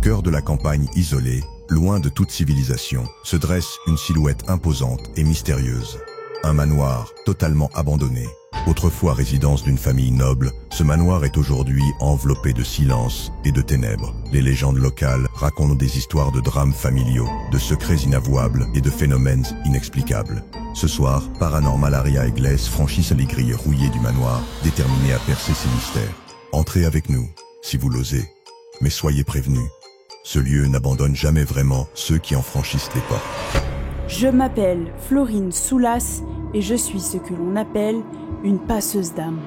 cœur de la campagne isolée, loin de toute civilisation, se dresse une silhouette imposante et mystérieuse. Un manoir totalement abandonné. Autrefois résidence d'une famille noble, ce manoir est aujourd'hui enveloppé de silence et de ténèbres. Les légendes locales racontent des histoires de drames familiaux, de secrets inavouables et de phénomènes inexplicables. Ce soir, Paranormal Aria et Glace franchissent les grilles rouillées du manoir, déterminés à percer ces mystères. Entrez avec nous, si vous l'osez. Mais soyez prévenus, ce lieu n'abandonne jamais vraiment ceux qui en franchissent les portes. Je m'appelle Florine Soulas et je suis ce que l'on appelle une passeuse d'âme.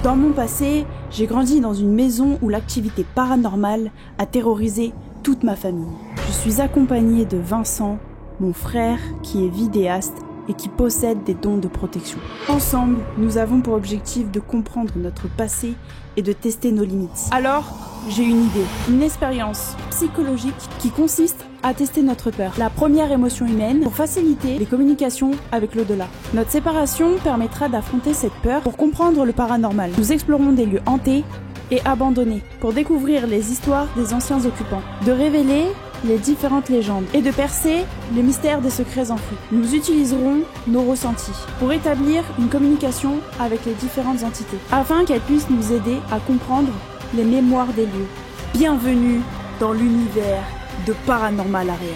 Dans mon passé, j'ai grandi dans une maison où l'activité paranormale a terrorisé toute ma famille. Je suis accompagnée de Vincent, mon frère qui est vidéaste et qui possède des dons de protection. Ensemble, nous avons pour objectif de comprendre notre passé et de tester nos limites. Alors, j'ai une idée, une expérience psychologique qui consiste à tester notre peur, la première émotion humaine, pour faciliter les communications avec l'au-delà. Notre séparation permettra d'affronter cette peur pour comprendre le paranormal. Nous explorons des lieux hantés et abandonnés pour découvrir les histoires des anciens occupants, de révéler les différentes légendes et de percer les mystères des secrets enfouis. Nous utiliserons nos ressentis pour établir une communication avec les différentes entités, afin qu'elles puissent nous aider à comprendre les mémoires des lieux. Bienvenue dans l'univers de Paranormal Aria.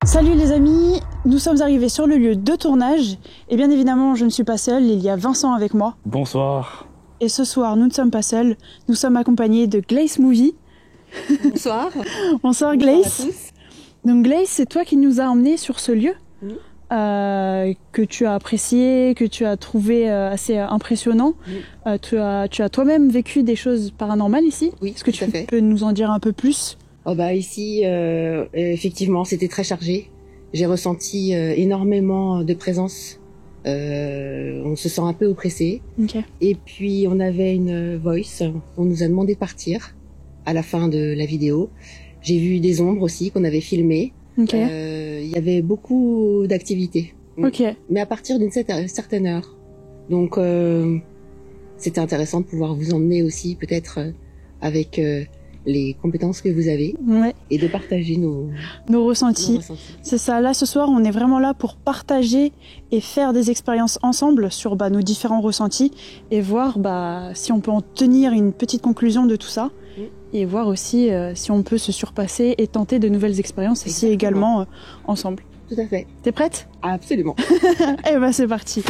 Salut les amis, nous sommes arrivés sur le lieu de tournage et bien évidemment je ne suis pas seule, il y a Vincent avec moi. Bonsoir. Et ce soir nous ne sommes pas seuls, nous sommes accompagnés de Glace Movie. Bonsoir. Bonsoir Glace. Donc Glace, c'est toi qui nous as emmenés sur ce lieu que tu as apprécié, que tu as trouvé assez impressionnant. Tu as toi-même vécu des choses paranormales ici. Oui, est-ce que tu peux nous en dire un peu plus? Oh bah ici, effectivement, c'était très chargé. J'ai ressenti énormément de présence. On se sent un peu oppressé. Okay. Et puis on avait une voice. On nous a demandé de partir à la fin de la vidéo. J'ai vu des ombres aussi qu'on avait filmées. Okay. Il y avait beaucoup d'activités. Okay. Mais à partir d'une certaine heure. Donc c'était intéressant de pouvoir vous emmener aussi peut-être avec les compétences que vous avez et de partager nos ressentis. C'est ça, là ce soir on est vraiment là pour partager et faire des expériences ensemble sur nos différents ressentis et voir si on peut en tenir une petite conclusion de tout ça et voir aussi si on peut se surpasser et tenter de nouvelles expériences ici également ensemble. Tout à fait. T'es prête? Absolument. Eh ben c'est parti.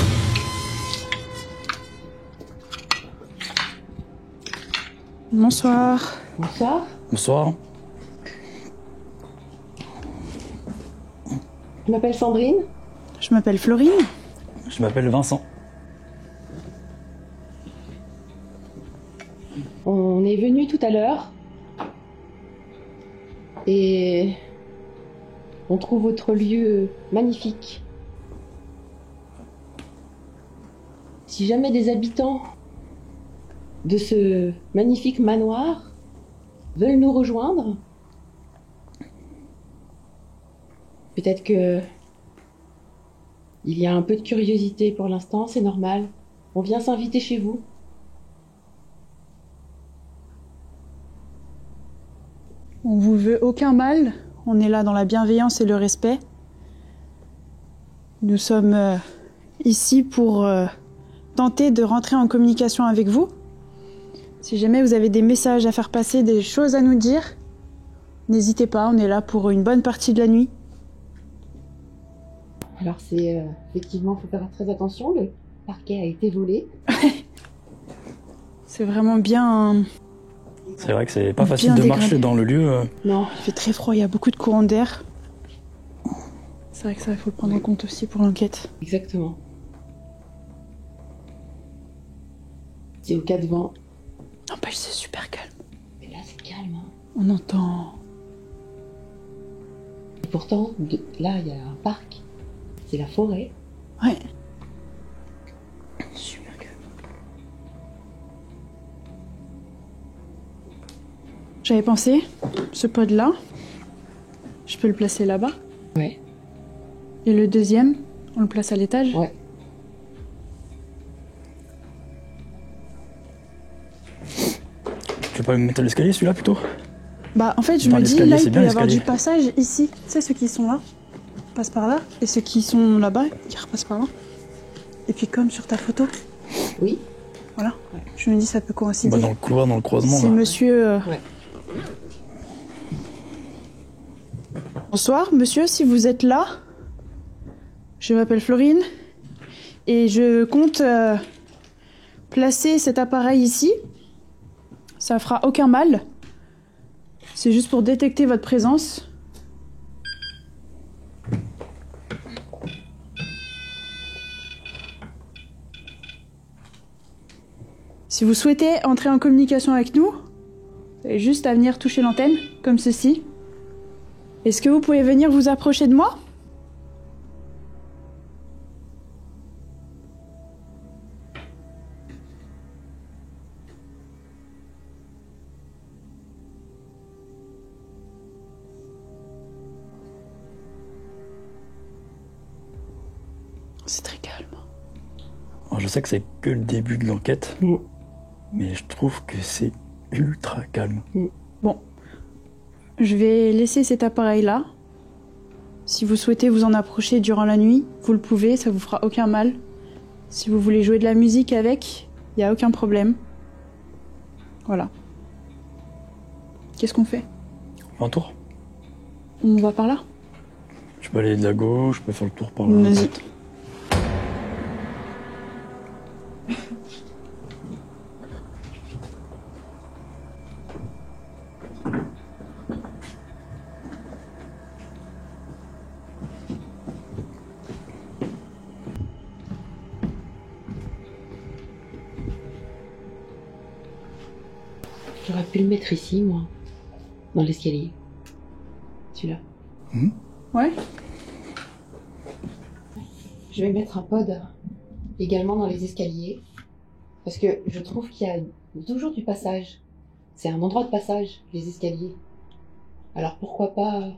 Bonsoir. Bonsoir. Bonsoir. Je m'appelle Sandrine. Je m'appelle Florine. Je m'appelle Vincent. On est venu tout à l'heure et on trouve votre lieu magnifique. Si jamais des habitants de ce magnifique manoir veulent nous rejoindre, peut-être que il y a un peu de curiosité pour l'instant, c'est normal. On vient s'inviter chez vous. On vous veut aucun mal, on est là dans la bienveillance et le respect. Nous sommes ici pour tenter de rentrer en communication avec vous. Si jamais vous avez des messages à faire passer, des choses à nous dire, n'hésitez pas, on est là pour une bonne partie de la nuit. Alors c'est effectivement, il faut faire très attention, le parquet a été volé. C'est vraiment bien... C'est vrai que c'est pas facile de marcher dans le lieu. Non. Il fait très froid, il y a beaucoup de courants d'air. C'est vrai que ça, il faut le prendre en compte aussi pour l'enquête. Exactement. C'est au cas de vent. N'empêche, c'est super calme. Mais là, c'est calme. Hein. On entend... Et pourtant, là, il y a un parc. C'est la forêt. Ouais. Super calme. J'avais pensé, ce pod-là, je peux le placer là-bas. Ouais. Et le deuxième, on le place à l'étage. Ouais. Tu veux pas me mettre à l'escalier celui-là plutôt? Bah en fait je Dans me dis l'escalier, là c'est il bien, peut y avoir l'escalier. du passage ici. Tu sais ceux qui sont là, passent par là. Et ceux qui sont là-bas, ils repassent par là. Et puis comme sur ta photo, Oui. voilà. Je me dis ça peut coïncider. Bah, dans le couloir, dans le croisement. C'est là. monsieur... Ouais. Bonsoir monsieur, si vous êtes là, je m'appelle Florine et je compte placer cet appareil ici. Ça fera aucun mal. C'est juste pour détecter votre présence. Si vous souhaitez entrer en communication avec nous, vous avez juste à venir toucher l'antenne, comme ceci. Est-ce que vous pouvez venir vous approcher de moi ? C'est très calme. Alors, je sais que c'est que le début de l'enquête, mais je trouve que c'est ultra calme. Bon, je vais laisser cet appareil-là. Si vous souhaitez vous en approcher durant la nuit, vous le pouvez, ça vous fera aucun mal. Si vous voulez jouer de la musique avec, il n'y a aucun problème. Voilà. Qu'est-ce qu'on fait ? Un tour. On va par là ? Je peux aller de la gauche, je peux faire le tour par là. Vas-y. J'aurais pu le mettre ici, moi. Dans l'escalier. Celui-là. Ouais ? Je vais mettre un pod également dans les escaliers. Parce que je trouve qu'il y a toujours du passage. C'est un endroit de passage, les escaliers. Alors pourquoi pas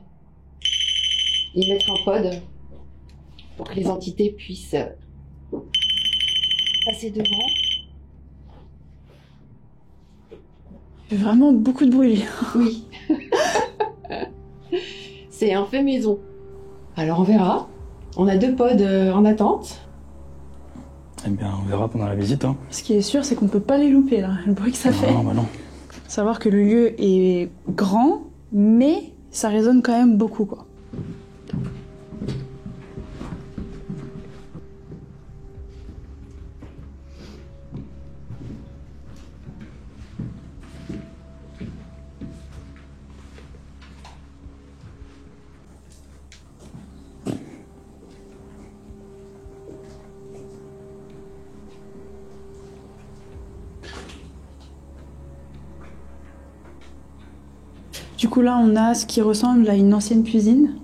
y mettre un pod pour que les entités puissent passer devant. Il y a vraiment beaucoup de bruit. Oui. C'est un fait maison. Alors on verra. On a 2 pods en attente. Eh bien, on verra pendant la visite. Hein. Ce qui est sûr, c'est qu'on peut pas les louper, là. Le bruit que ça fait. Non, bah non. Savoir que le lieu est grand, mais ça résonne quand même beaucoup, quoi. Du coup, là, on a ce qui ressemble à une ancienne cuisine.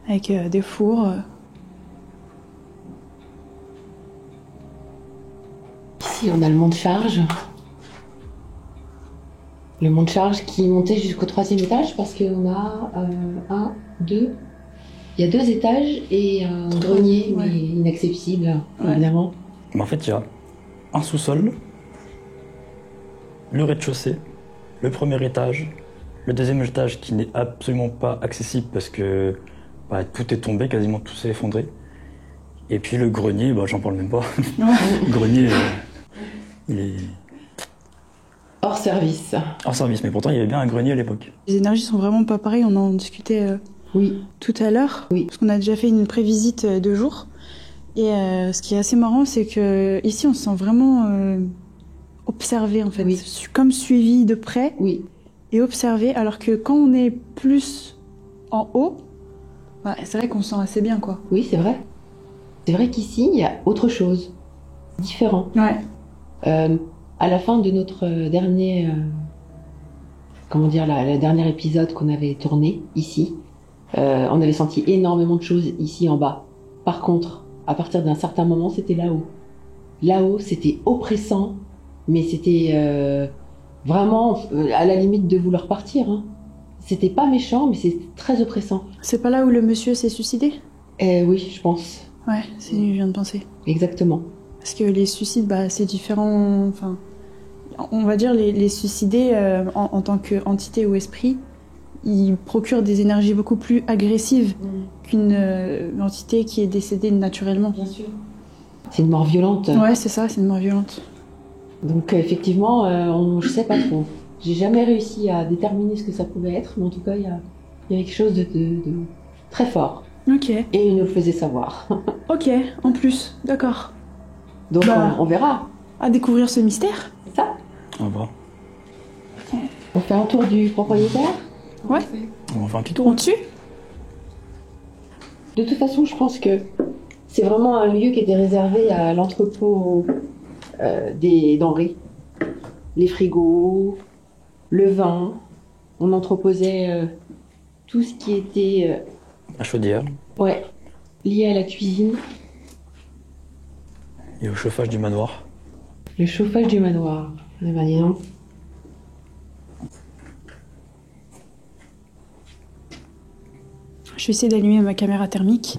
Avec des fours. Ici, on a le monte-charge. Le monte-charge qui montait jusqu'au 3e étage parce qu'on a 1, 2... Il y a 2 étages et un grenier, ouais. mais inaccessible, Ouais. évidemment. Mais en fait, il y a un sous-sol, le rez-de-chaussée, le premier étage, le 2e étage qui n'est absolument pas accessible parce que bah, tout est tombé, quasiment tout s'est effondré. Et puis le grenier, bah, j'en parle même pas. Le grenier, il est Hors service. hors service, mais pourtant il y avait bien un grenier à l'époque. Les énergies sont vraiment pas pareilles, on en discutait Oui. tout à l'heure. Oui. Parce qu'on a déjà fait une prévisite 2 jours. Et ce qui est assez marrant, c'est que ici on se sent vraiment observé, en fait. Oui. Comme suivi de près Oui. et observé. Alors que quand on est plus en haut, bah, c'est vrai qu'on se sent assez bien, quoi. Oui, c'est vrai. C'est vrai qu'ici, il y a autre chose. différents. Ouais. À la fin de notre dernier, la dernière épisode qu'on avait tourné ici, on avait senti énormément de choses ici en bas. Par contre, à partir d'un certain moment, c'était là-haut. Là-haut, c'était oppressant, mais c'était vraiment à la limite de vouloir partir. Hein. C'était pas méchant, mais c'était très oppressant. C'est pas là où le monsieur s'est suicidé? Oui, je pense. Ouais, c'est lui, je viens de penser. Exactement. Parce que les suicides, bah, c'est différent. Enfin, on va dire les suicidés en tant qu'entité ou esprit, ils procurent des énergies beaucoup plus agressives qu'une entité qui est décédée naturellement. Bien sûr. C'est une mort violente. Ouais, c'est ça, c'est une mort violente. Donc effectivement, je sais pas trop. J'ai jamais réussi à déterminer ce que ça pouvait être, mais en tout cas, il y avait quelque chose de très fort. Ok. Et il nous le faisait savoir. Ok, en plus, d'accord. Donc Bah, on verra. À découvrir ce mystère. C'est ça. On va voir. On fait un tour du propriétaire. Ouais. On va faire un petit tour. On tue. De toute façon, je pense que c'est vraiment un lieu qui était réservé à l'entrepôt des denrées. Les frigos, le vin. On entreposait tout ce qui était La chaudière lié à la cuisine. et au chauffage du manoir. Le chauffage du manoir. Eh ben, dis donc. Je vais essayer d'allumer ma caméra thermique.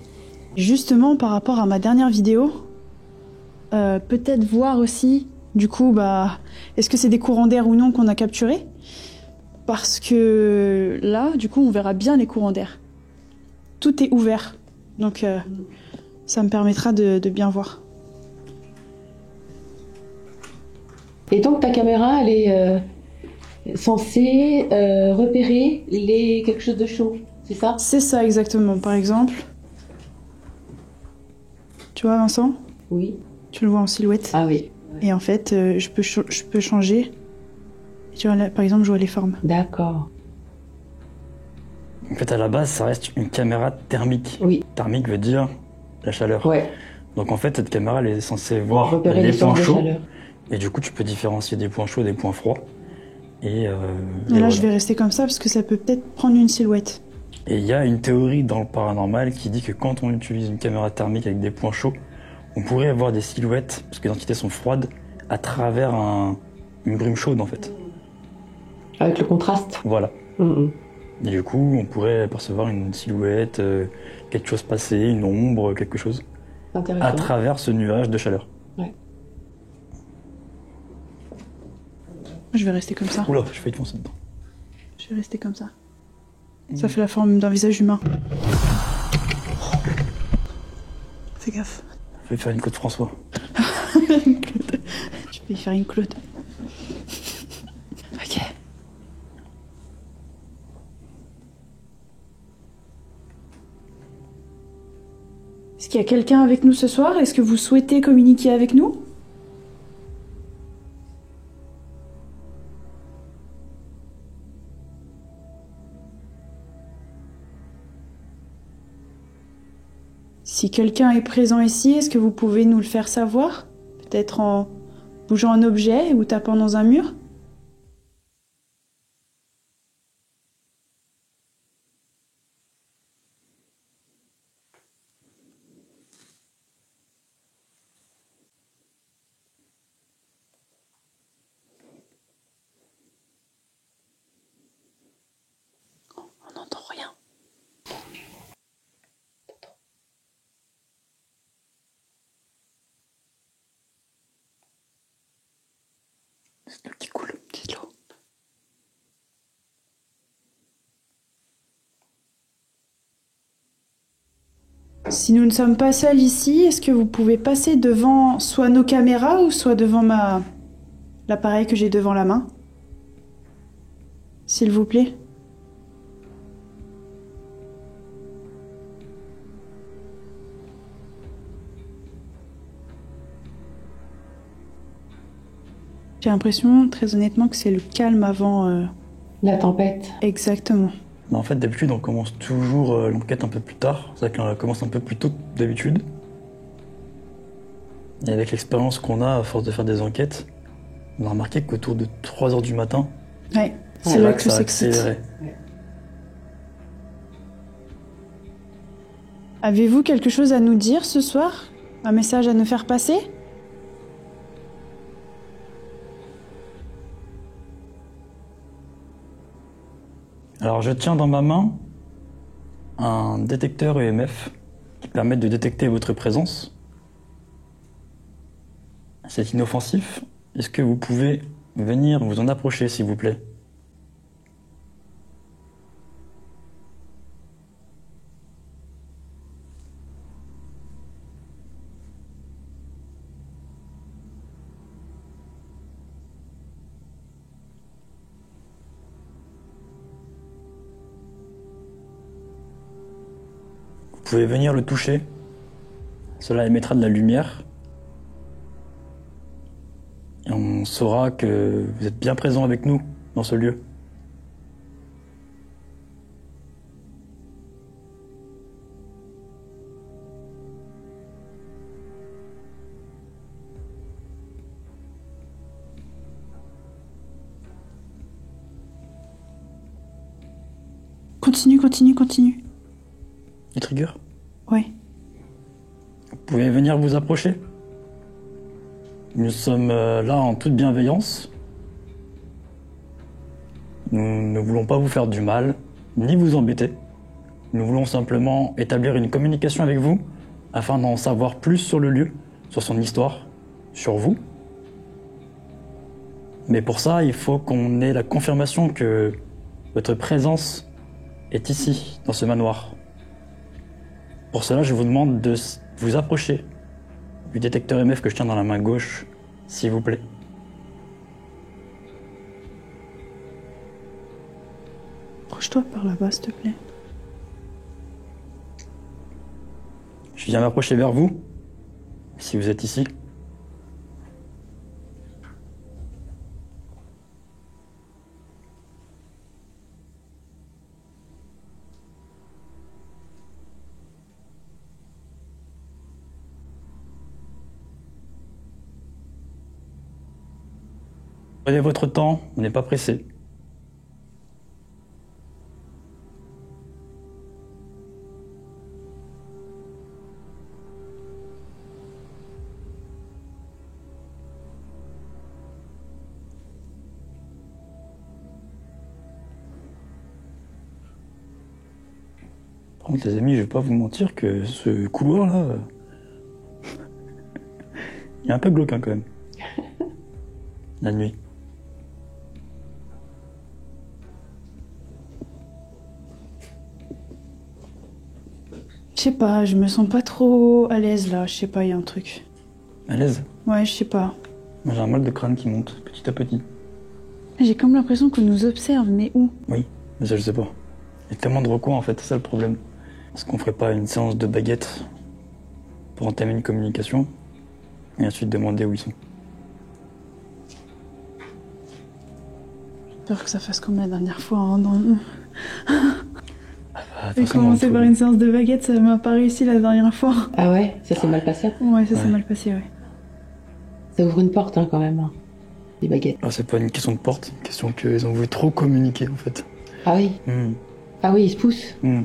Justement, par rapport à ma dernière vidéo, peut-être voir aussi, du coup, bah, est-ce que c'est des courants d'air ou non qu'on a capturés? Parce que là, du coup, on verra bien les courants d'air. Tout est ouvert, donc ça me permettra de bien voir. Et donc ta caméra, elle est censée repérer quelque chose de chaud, c'est ça? C'est ça exactement. Par exemple, tu vois Vincent? Oui. Tu le vois en silhouette. Ah oui. Et en fait, je peux changer. Tu vois là, par exemple, je vois les formes. D'accord. En fait, à la base, ça reste une caméra thermique. Oui. Thermique veut dire la chaleur. Ouais. Donc en fait, cette caméra, elle est censée voir Repérer les les points sources de chauds. chaleur. Et du coup, tu peux différencier des points chauds des points froids. Et là, voilà. je vais rester comme ça parce que ça peut peut-être prendre une silhouette. Et il y a une théorie dans le paranormal qui dit que quand on utilise une caméra thermique avec des points chauds, on pourrait avoir des silhouettes, parce que les entités sont froides, à travers une brume chaude en fait. Avec le contraste. Voilà. Mhm. Et du coup, on pourrait percevoir une silhouette, quelque chose passer, une ombre, quelque chose, Intéressant. à travers ce nuage de chaleur. Ouais. Je vais rester comme ça. Oula, je fais foncer dedans. Je vais rester comme ça. Ça fait la forme d'un visage humain. Fais gaffe. Je vais faire une Claude François. Tu peux y faire une Claude. Ok. Est-ce qu'il y a quelqu'un avec nous ce soir? Est-ce que vous souhaitez communiquer avec nous? Si quelqu'un est présent ici, est-ce que vous pouvez nous le faire savoir? Peut-être en bougeant un objet ou tapant dans un mur? On n'entend rien. C'est l'eau qui coule, c'est l'eau. Si nous ne sommes pas seuls ici, est-ce que vous pouvez passer devant soit nos caméras ou soit devant l'appareil que j'ai devant la main? S'il vous plaît. J'ai l'impression, très honnêtement, que c'est le calme avant... La tempête. Exactement. Mais en fait, d'habitude, on commence toujours l'enquête un peu plus tard. C'est vrai qu'on commence un peu plus tôt que d'habitude. Et avec l'expérience qu'on a, à force de faire des enquêtes, on a remarqué qu'autour de 3 h du matin, Ouais, c'est là que ça ça s'excite. accélérait. Avez-vous quelque chose à nous dire ce soir? Un message à nous faire passer? Alors je tiens dans ma main un détecteur EMF qui permet de détecter votre présence. C'est inoffensif. Est-ce que vous pouvez venir vous en approcher, s'il vous plaît? Vous pouvez venir le toucher. Cela émettra de la lumière. Et on saura que vous êtes bien présent avec nous dans ce lieu. Continue. Et Trigger, Ouais. vous pouvez venir vous approcher. Nous sommes là en toute bienveillance. Nous ne voulons pas vous faire du mal, ni vous embêter. Nous voulons simplement établir une communication avec vous afin d'en savoir plus sur le lieu, sur son histoire, sur vous. Mais pour ça, il faut qu'on ait la confirmation que votre présence est ici, dans ce manoir. Pour cela, je vous demande de vous approcher du détecteur EMF que je tiens dans la main gauche, s'il vous plaît. Approche-toi par là-bas, s'il te plaît. Je viens m'approcher vers vous, si vous êtes ici. Prenez votre temps, on n'est pas pressé. Par contre, les amis, je vais pas vous mentir que ce couloir-là, il est un peu glauque hein, quand même. La nuit. Je sais pas, je me sens pas trop à l'aise là, je sais pas, il y a un truc. À l'aise? Ouais, je sais pas. Moi, j'ai un mal de crâne qui monte petit à petit. J'ai comme l'impression qu'on nous observe, mais où? Oui, mais ça je sais pas. Il y a tellement de recoins en fait, c'est ça le problème. Est-ce qu'on ferait pas une séance de baguettes pour entamer une communication et ensuite demander où ils sont? J'espère que ça fasse comme la dernière fois. Hein, J'ai Attention, commencé entre- par une séance de baguettes, ça m'a pas réussi la dernière fois. Ah ouais, ça s'est mal passé. Ouais, ça s'est Ouais. mal passé, ouais. Ça ouvre une porte hein, quand même, hein, les baguettes. Ah, c'est pas une question de porte, c'est une question qu'ils ont voulu trop communiquer en fait. Ah oui, Hmm. ah oui, ils se poussent. Hmm.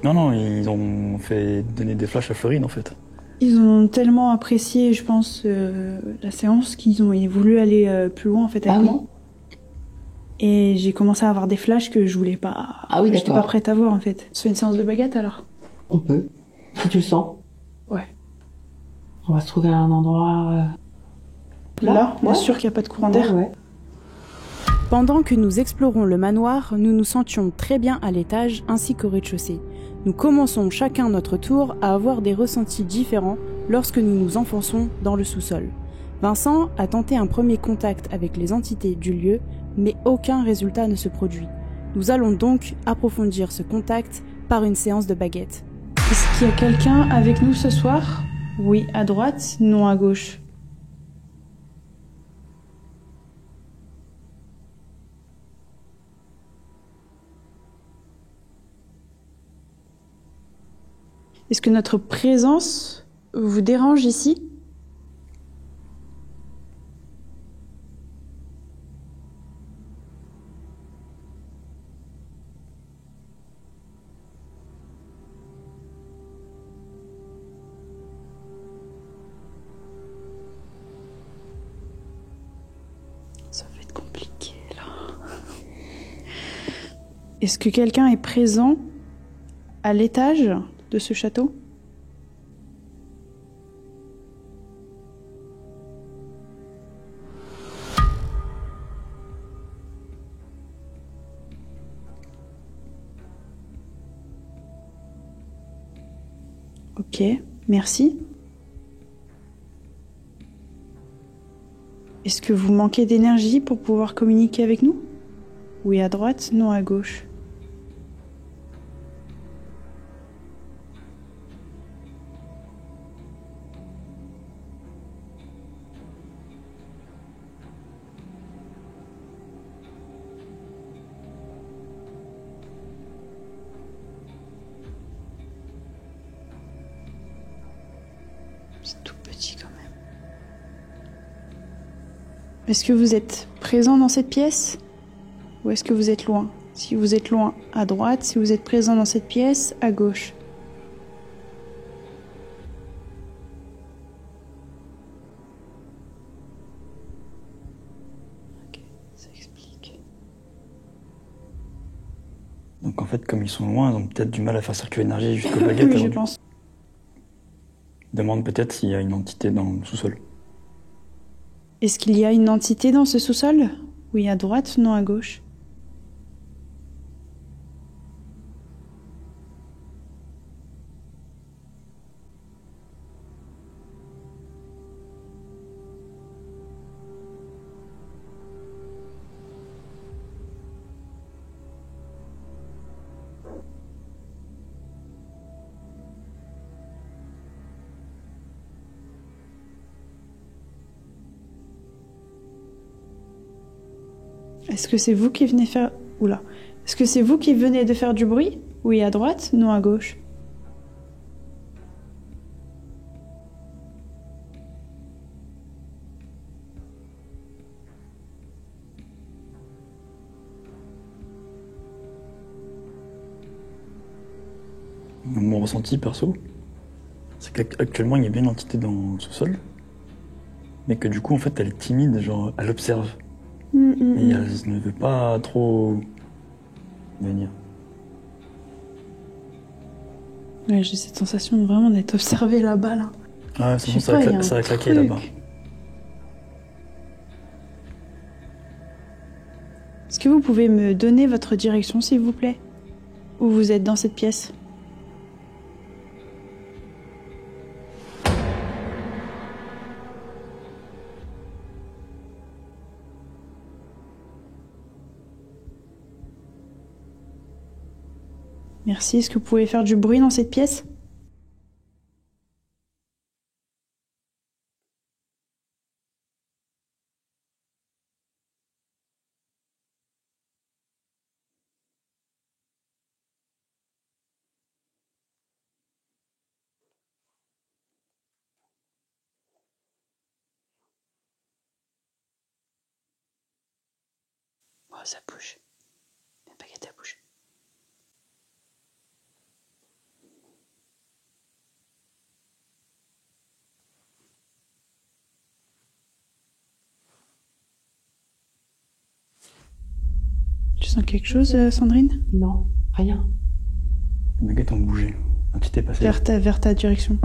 Non, ils ont fait donner des flashs à Florine en fait. Ils ont tellement apprécié, je pense, la séance qu'ils ont voulu aller plus loin en fait avec Ah oui. moi. Et j'ai commencé à avoir des flashs que je voulais pas. Ah oui, J'étais d'accord. pas prête à voir en fait. C'est une séance de baguettes alors? On peut, si tu le sens. Ouais. On va se trouver à un endroit... Là, bien ouais. sûr qu'il n'y a pas de courant d'air. Ouais. Pendant que nous explorons le manoir, nous nous sentions très bien à l'étage ainsi qu'au rez-de-chaussée. Nous commençons chacun notre tour à avoir des ressentis différents lorsque nous nous enfonçons dans le sous-sol. Vincent a tenté un premier contact avec les entités du lieu, mais aucun résultat ne se produit. Nous allons donc approfondir ce contact par une séance de baguettes. Est-ce qu'il y a quelqu'un avec nous ce soir? Oui, à droite, non à gauche. Est-ce que notre présence vous dérange ici? Est-ce que quelqu'un est présent à l'étage de ce château? Ok, merci. Est-ce que vous manquez d'énergie pour pouvoir communiquer avec nous? Oui à droite, non à gauche. C'est tout petit quand même. Est-ce que vous êtes présent dans cette pièce? Ou est-ce que vous êtes loin? Si vous êtes loin, à droite. Si vous êtes présent dans cette pièce, à gauche. Ok, ça explique. Donc en fait, comme ils sont loin, ils ont peut-être du mal à faire circuler l'énergie jusqu'aux baguettes. Oui, je pense. Demande peut-être s'il y a une entité dans le sous-sol. Est-ce qu'il y a une entité dans ce sous-sol? Oui à droite, non à gauche. Est-ce que c'est vous qui venez faire... Oula. Est-ce que c'est vous qui venez de faire du bruit? Oui à droite, non à gauche. Mon ressenti perso, c'est qu'actuellement il y a bien une entité dans le sous-sol, mais que du coup en fait elle est timide, genre elle observe. Et elle ne veut pas trop venir. Ouais, j'ai cette sensation vraiment d'être observée là-bas, là. Ah, c'est bon, ça va claquer là-bas. Est-ce que vous pouvez me donner votre direction, s'il vous plaît? Où vous êtes dans cette pièce? Merci. Est-ce que vous pouvez faire du bruit dans cette pièce? Oh, ça bouge. La baguette, elle bouge. Tu sens quelque chose, Sandrine? Non, rien. Les baguettes ont bougé. L'entité est passée. Vers ta direction.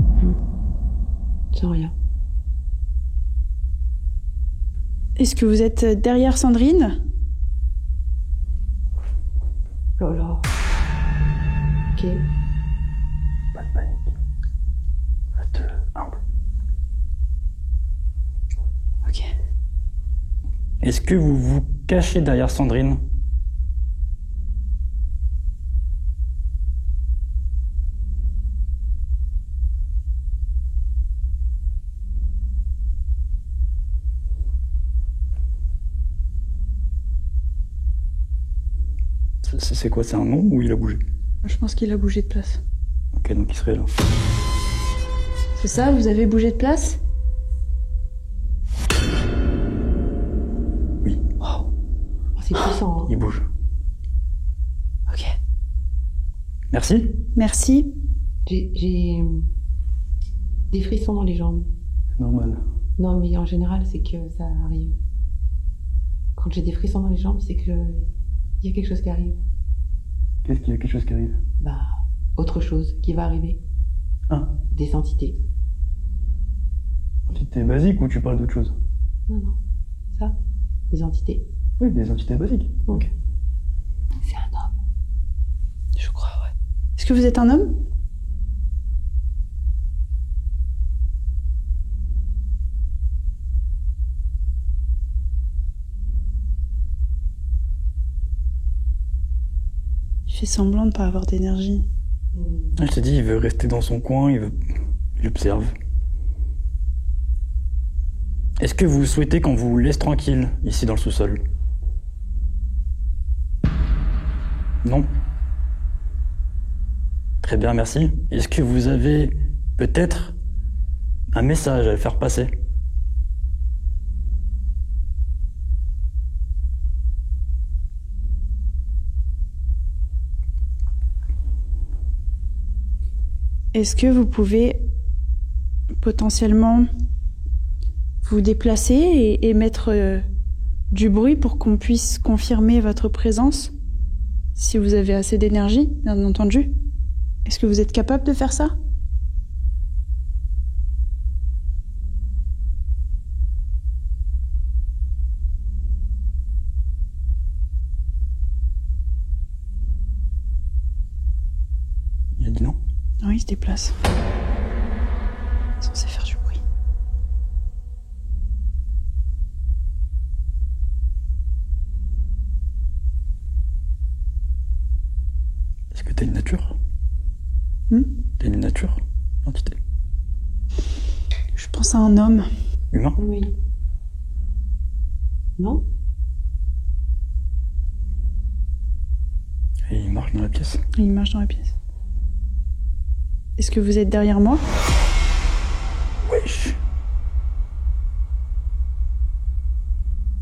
Sans rien. Est-ce que vous êtes derrière Sandrine? Oh là. Ok. Pas de panique. Reste humble. Ok. Est-ce que vous vous cachez derrière Sandrine? C'est quoi, c'est un nom ou il a bougé? Je pense qu'il a bougé de place. Ok, donc il serait là. C'est ça, vous avez bougé de place? Oui. Wow. Oh, c'est puissant. Hein. Il bouge. Ok. Merci. Merci. J'ai des frissons dans les jambes. C'est normal. Non, mais en général, c'est que ça arrive. Quand j'ai des frissons dans les jambes, c'est que il y a quelque chose qui arrive. Qu'est-ce qu'il y a quelque chose qui arrive? Bah, autre chose qui va arriver. Ah, Des entités. entité basique ou tu parles d'autre chose? Non. Ça, des entités. Oui, des entités basiques. Ok. C'est un homme. Je crois, ouais. Est-ce que vous êtes un homme? Il fait semblant de pas avoir d'énergie. Je t'ai dit, il veut rester dans son coin, il observe. Est-ce que vous souhaitez qu'on vous laisse tranquille, ici dans le sous-sol? Non? Très bien, merci. Est-ce que vous avez peut-être un message à faire passer? Est-ce que vous pouvez potentiellement vous déplacer et émettre du bruit pour qu'on puisse confirmer votre présence? Si vous avez assez d'énergie, bien entendu. Est-ce que vous êtes capable de faire ça? Il a dit non. Oui, il se déplace. Il est censé faire du bruit. Est-ce que t'as une nature? T'as une nature, entité? Je pense à un homme. Humain? Oui. Non? Et il marche dans la pièce. Il marche dans la pièce. Est-ce que vous êtes derrière moi? Wesh.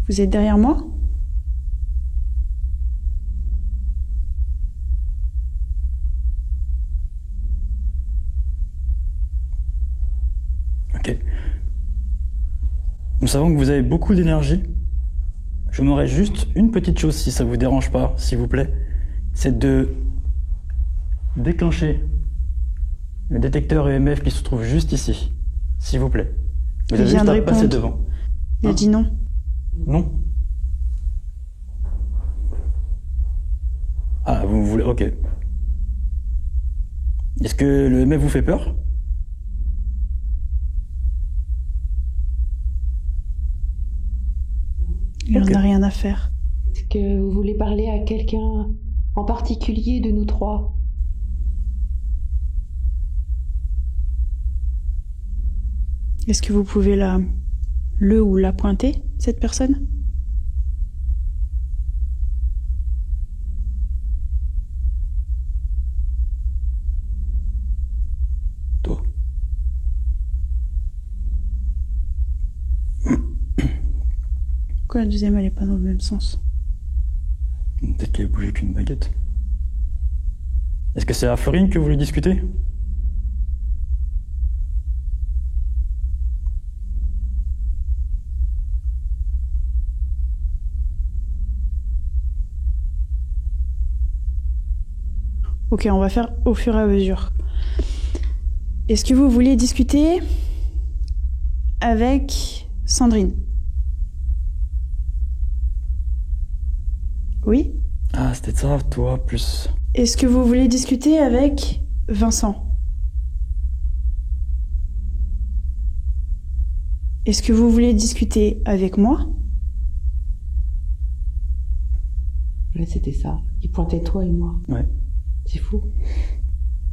Vous êtes derrière moi? Ok. Nous savons que vous avez beaucoup d'énergie. Je n'aurais juste une petite chose, si ça vous dérange pas, s'il vous plaît. C'est de déclencher le détecteur EMF qui se trouve juste ici. S'il vous plaît. Vous avez juste à passer devant. Il a dit non. Non? Ah, vous voulez... Ok. Est-ce que le EMF vous fait peur? Il Ok. en a rien à faire. Est-ce que vous voulez parler à quelqu'un en particulier de nous trois? Est-ce que vous pouvez le ou la pointer, cette personne? Toi. Pourquoi la deuxième, elle est pas dans le même sens? Peut-être qu'elle a bougé qu'une baguette. Est-ce que c'est à Florine que vous voulez discuter? Ok, on va faire au fur et à mesure. Est-ce que vous voulez discuter avec Sandrine? Oui? Ah, c'était ça, toi, plus... Est-ce que vous voulez discuter avec Vincent? Est-ce que vous voulez discuter avec moi? Ouais, c'était ça. Il pointait toi et moi. Ouais. C'est fou.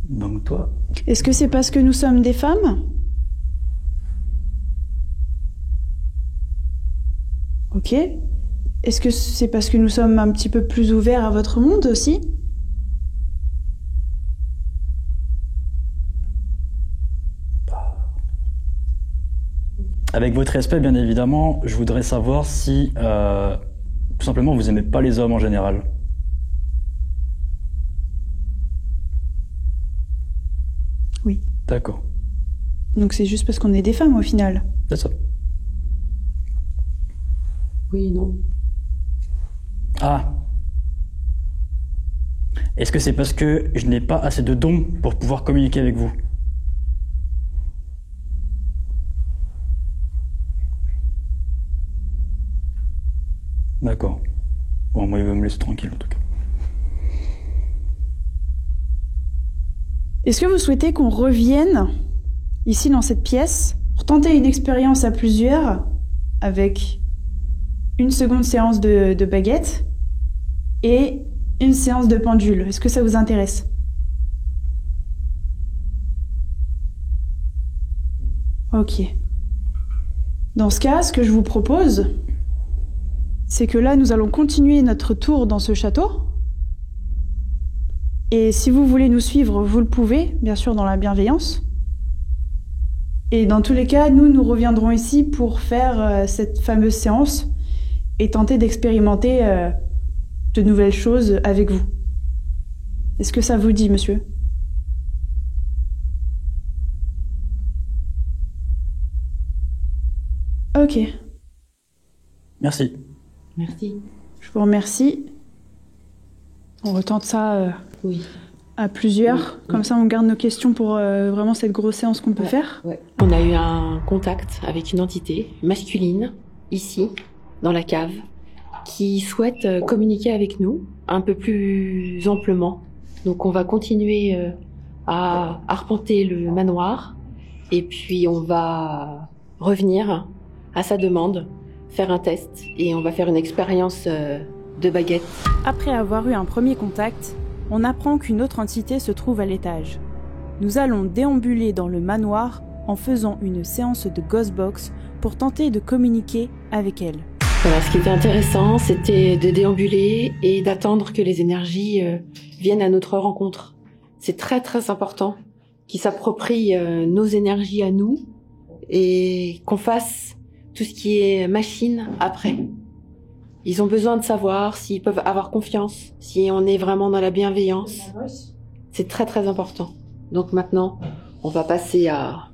Donc toi... Est-ce que c'est parce que nous sommes des femmes? Ok. Est-ce que c'est parce que nous sommes un petit peu plus ouverts à votre monde aussi? Avec votre respect, bien évidemment, je voudrais savoir si, tout simplement, vous aimez pas les hommes en général. Oui. D'accord. Donc c'est juste parce qu'on est des femmes au final. C'est ça. Oui, non. Ah. Est-ce que c'est parce que je n'ai pas assez de dons pour pouvoir communiquer avec vous? D'accord. Bon, moi, il va me laisser tranquille, en tout cas. Est-ce que vous souhaitez qu'on revienne ici dans cette pièce pour tenter une expérience à plusieurs avec une seconde séance de baguette et une séance de pendule? Est-ce que ça vous intéresse? Ok. Dans ce cas, ce que je vous propose, c'est que là, nous allons continuer notre tour dans ce château. Et si vous voulez nous suivre, vous le pouvez, bien sûr dans la bienveillance. Et dans tous les cas, nous reviendrons ici pour faire cette fameuse séance et tenter d'expérimenter de nouvelles choses avec vous. Est-ce que ça vous dit, monsieur? Ok. Merci. Merci. Je vous remercie. On retente ça Oui. à plusieurs. Oui. Comme ça, on garde nos questions pour vraiment cette grosse séance qu'on peut faire. Ouais. On a eu un contact avec une entité masculine, ici, dans la cave, qui souhaite communiquer avec nous un peu plus amplement. Donc on va continuer à arpenter le manoir et puis on va revenir à sa demande, faire un test et on va faire une expérience de baguette. Après avoir eu un premier contact, on apprend qu'une autre entité se trouve à l'étage. Nous allons déambuler dans le manoir en faisant une séance de Ghostbox pour tenter de communiquer avec elle. Voilà, ce qui était intéressant, c'était de déambuler et d'attendre que les énergies viennent à notre rencontre. C'est très très important qu'ils s'approprient nos énergies à nous et qu'on fasse tout ce qui est machine après. Ils ont besoin de savoir s'ils peuvent avoir confiance, si on est vraiment dans la bienveillance. C'est très très important. Donc maintenant, on va passer à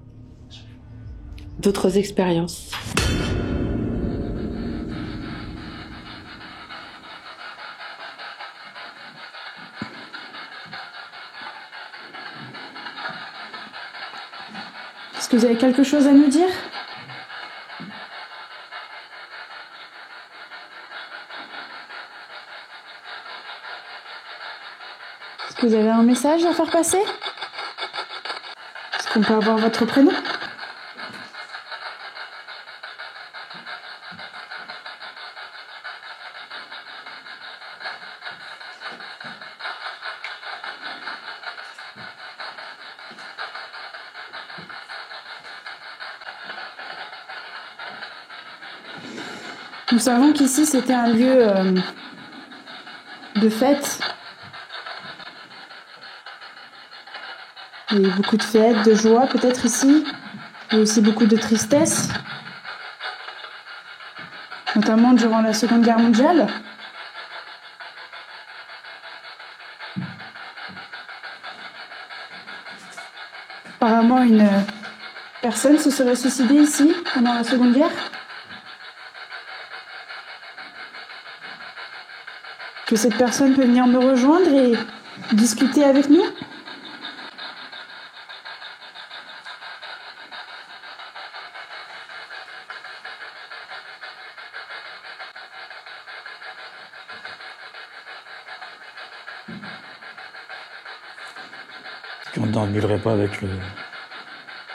d'autres expériences. Est-ce que vous avez quelque chose à nous dire ? Est-ce que vous avez un message à faire passer ? Est-ce qu'on peut avoir votre prénom ? Nous savons qu'ici c'était un lieu de fête. Il y a eu beaucoup de fêtes, de joie peut-être ici. Il y a aussi beaucoup de tristesse. Notamment durant la Seconde Guerre mondiale. Apparemment une personne se serait suicidée ici pendant la Seconde Guerre. Que cette personne peut venir me rejoindre et discuter avec nous ? Est-ce qu'on ne déambulerait pas avec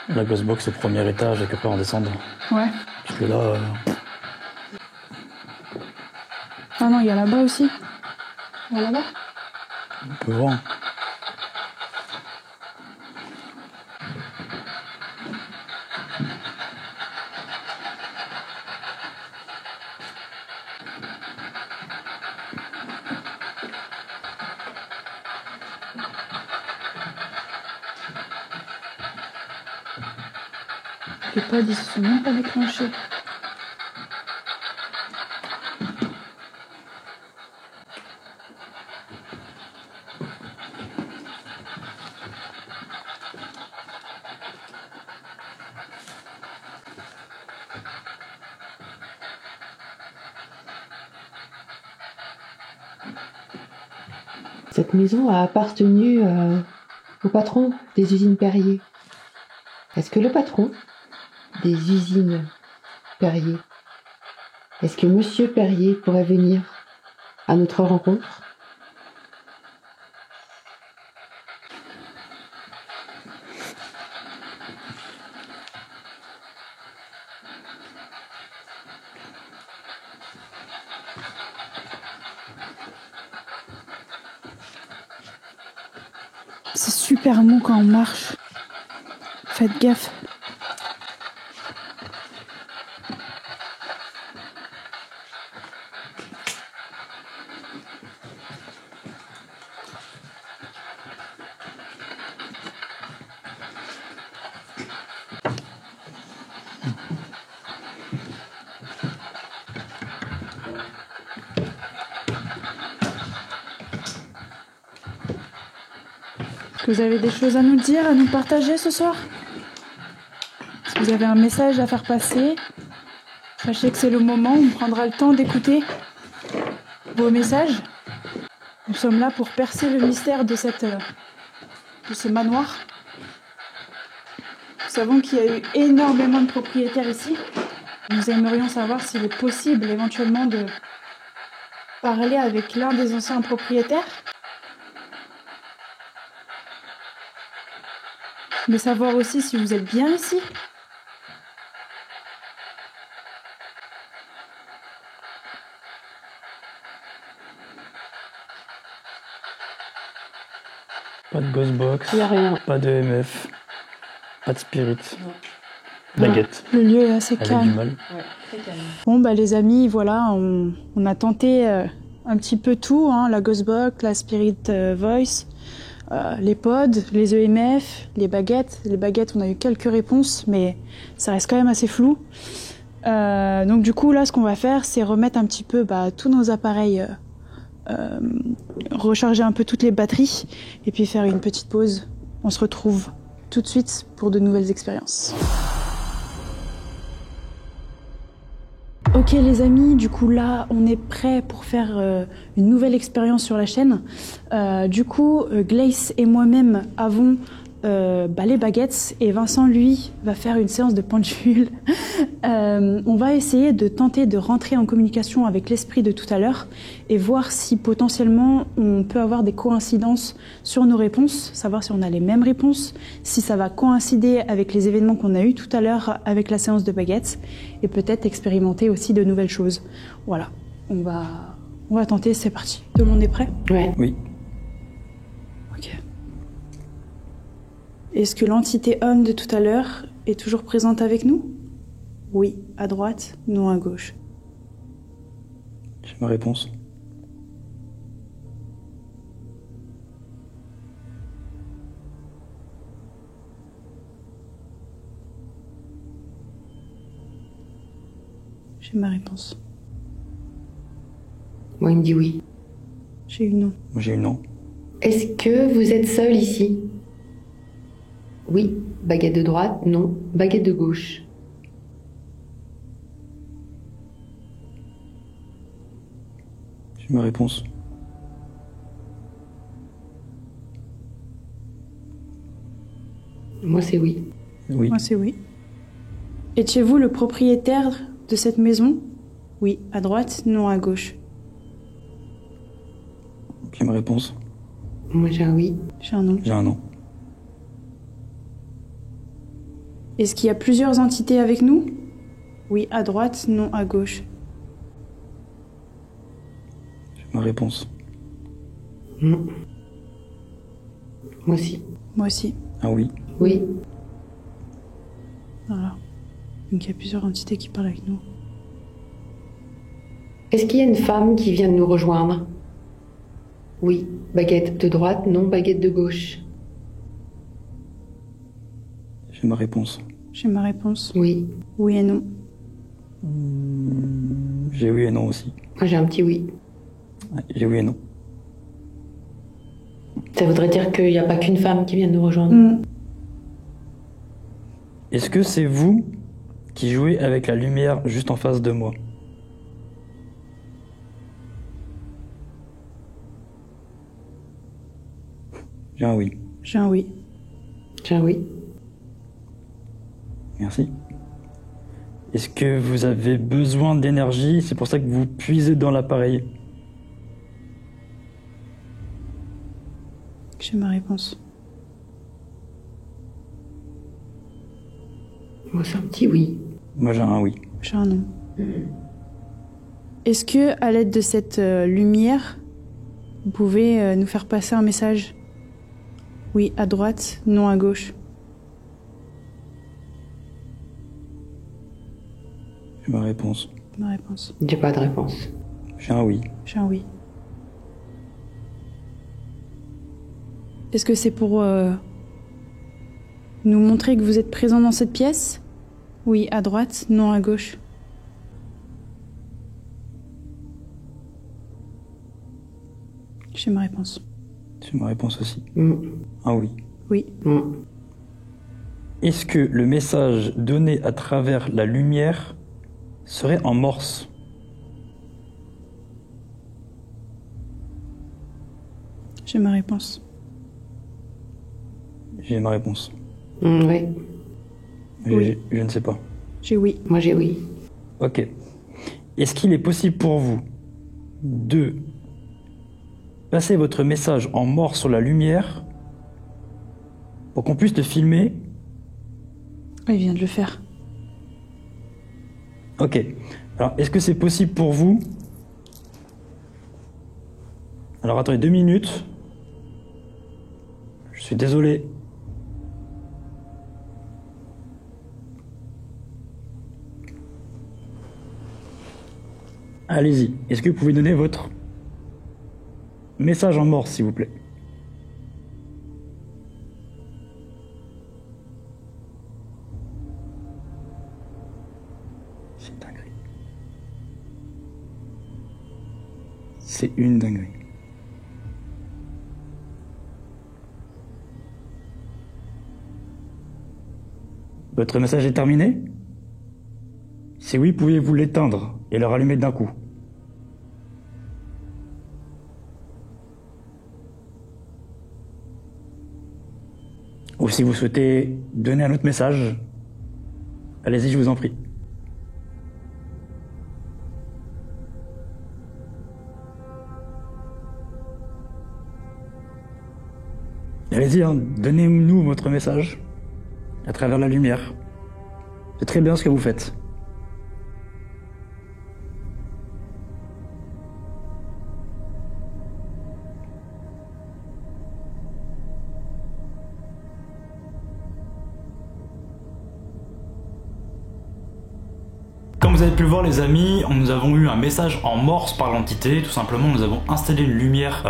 la Ghostbox au premier étage et qu'après on descende? Ouais. Parce que là... Ah non, il y a là-bas aussi. Il y a là-bas. On peut voir. Les pods, ils se sont même pas déclenchés. Cette maison a appartenu au patron des usines Perrier. Est-ce que le patron des usines Perrier, est-ce que Monsieur Perrier pourrait venir à notre rencontre? C'est super mou quand on marche. Faites gaffe. Est-ce que vous avez des choses à nous dire, à nous partager ce soir? Si vous avez un message à faire passer, sachez que c'est le moment où on prendra le temps d'écouter vos messages. Nous sommes là pour percer le mystère de ce manoir. Nous savons qu'il y a eu énormément de propriétaires ici. Nous aimerions savoir s'il est possible éventuellement de parler avec l'un des anciens propriétaires. Mais savoir aussi si vous êtes bien ici. Pas de Ghostbox, Il n'y a rien. pas de MF, pas de Spirit. Baguette. Le lieu est assez Avec calme. du mal. Ouais, très calme. Bon bah les amis, voilà, on a tenté un petit peu tout, hein, la Ghostbox, la Spirit Voice, les pods, les EMF, les baguettes. Les baguettes, on a eu quelques réponses, mais ça reste quand même assez flou. Donc du coup là, ce qu'on va faire, c'est remettre un petit peu tous nos appareils, recharger un peu toutes les batteries, et puis faire une petite pause. On se retrouve tout de suite pour de nouvelles expériences. Ok les amis, du coup là on est prêt pour faire une nouvelle expérience sur la chaîne. Glace et moi-même avons les baguettes et Vincent lui va faire une séance de pendule. On va essayer de tenter de rentrer en communication avec l'esprit de tout à l'heure et voir si potentiellement on peut avoir des coïncidences sur nos réponses, savoir si on a les mêmes réponses, si ça va coïncider avec les événements qu'on a eu tout à l'heure avec la séance de baguettes et peut-être expérimenter aussi de nouvelles choses. Voilà, on va tenter, c'est parti. Tout le monde est prêt? Ouais. Oui. Ok. Est-ce que l'entité homme de tout à l'heure est toujours présente avec nous? Oui, à droite, non à gauche. J'ai ma réponse. J'ai ma réponse. Moi, il me dit oui. J'ai eu non. Moi j'ai eu non. Est-ce que vous êtes seul ici? Oui. Baguette de droite? Non. Baguette de gauche? J'ai ma réponse. Moi, c'est oui. Oui. Moi, c'est oui. Étiez-vous le propriétaire de cette maison? Oui, à droite, non à gauche. J'ai ma réponse. Moi, j'ai un oui. J'ai un non. J'ai un non. Est-ce qu'il y a plusieurs entités avec nous? Oui, à droite, non à gauche. J'ai ma réponse. Non. Moi aussi. Moi aussi. Ah oui. Oui. Voilà. Donc il y a plusieurs entités qui parlent avec nous. Est-ce qu'il y a une femme qui vient de nous rejoindre? Oui. Baguette de droite? Non. Baguette de gauche? J'ai ma réponse. J'ai ma réponse. Oui. Oui et non. J'ai oui et non aussi. Moi, j'ai un petit oui. Ouais, j'ai oui et non. Ça voudrait dire qu'il n'y a pas qu'une femme qui vient de nous rejoindre. Est-ce que c'est vous qui jouez avec la lumière juste en face de moi? J'ai un oui. J'ai un oui. J'ai un oui. Merci. Est-ce que vous avez besoin d'énergie? C'est pour ça que vous puisez dans l'appareil. J'ai ma réponse. Moi, c'est un petit oui. Moi, j'ai un oui. J'ai un non. Est-ce que, à l'aide de cette lumière, vous pouvez nous faire passer un message? Oui à droite, non à gauche. J'ai ma réponse. Ma réponse. J'ai pas de réponse. J'ai un oui. J'ai un oui. Est-ce que c'est pour nous montrer que vous êtes présent dans cette pièce? Oui à droite, non à gauche. J'ai ma réponse. J'ai ma réponse aussi. Mm. Un oui. Oui. Mm. Est-ce que le message donné à travers la lumière serait en morse? J'ai ma réponse. J'ai ma réponse. Oui. Oui. Je ne sais pas. J'ai oui. Moi, j'ai oui. Ok. Est-ce qu'il est possible pour vous de passer votre message en morse sur la lumière pour qu'on puisse le filmer? Il vient de le faire. Ok. Alors, est-ce que c'est possible pour vous? Alors, attendez 2 minutes. Je suis désolé. Allez-y. Est-ce que vous pouvez donner votre message en morse, s'il vous plaît? C'est une dinguerie. C'est une dinguerie. Votre message est terminé? Si oui, pouvez-vous l'éteindre et le rallumer d'un coup? Ou si vous souhaitez donner un autre message, allez-y, je vous en prie. Allez-y, hein, donnez-nous votre message à travers la lumière. C'est très bien ce que vous faites. Comme vous avez pu le voir les amis, nous avons eu un message en morse par l'entité. Tout simplement nous avons installé une lumière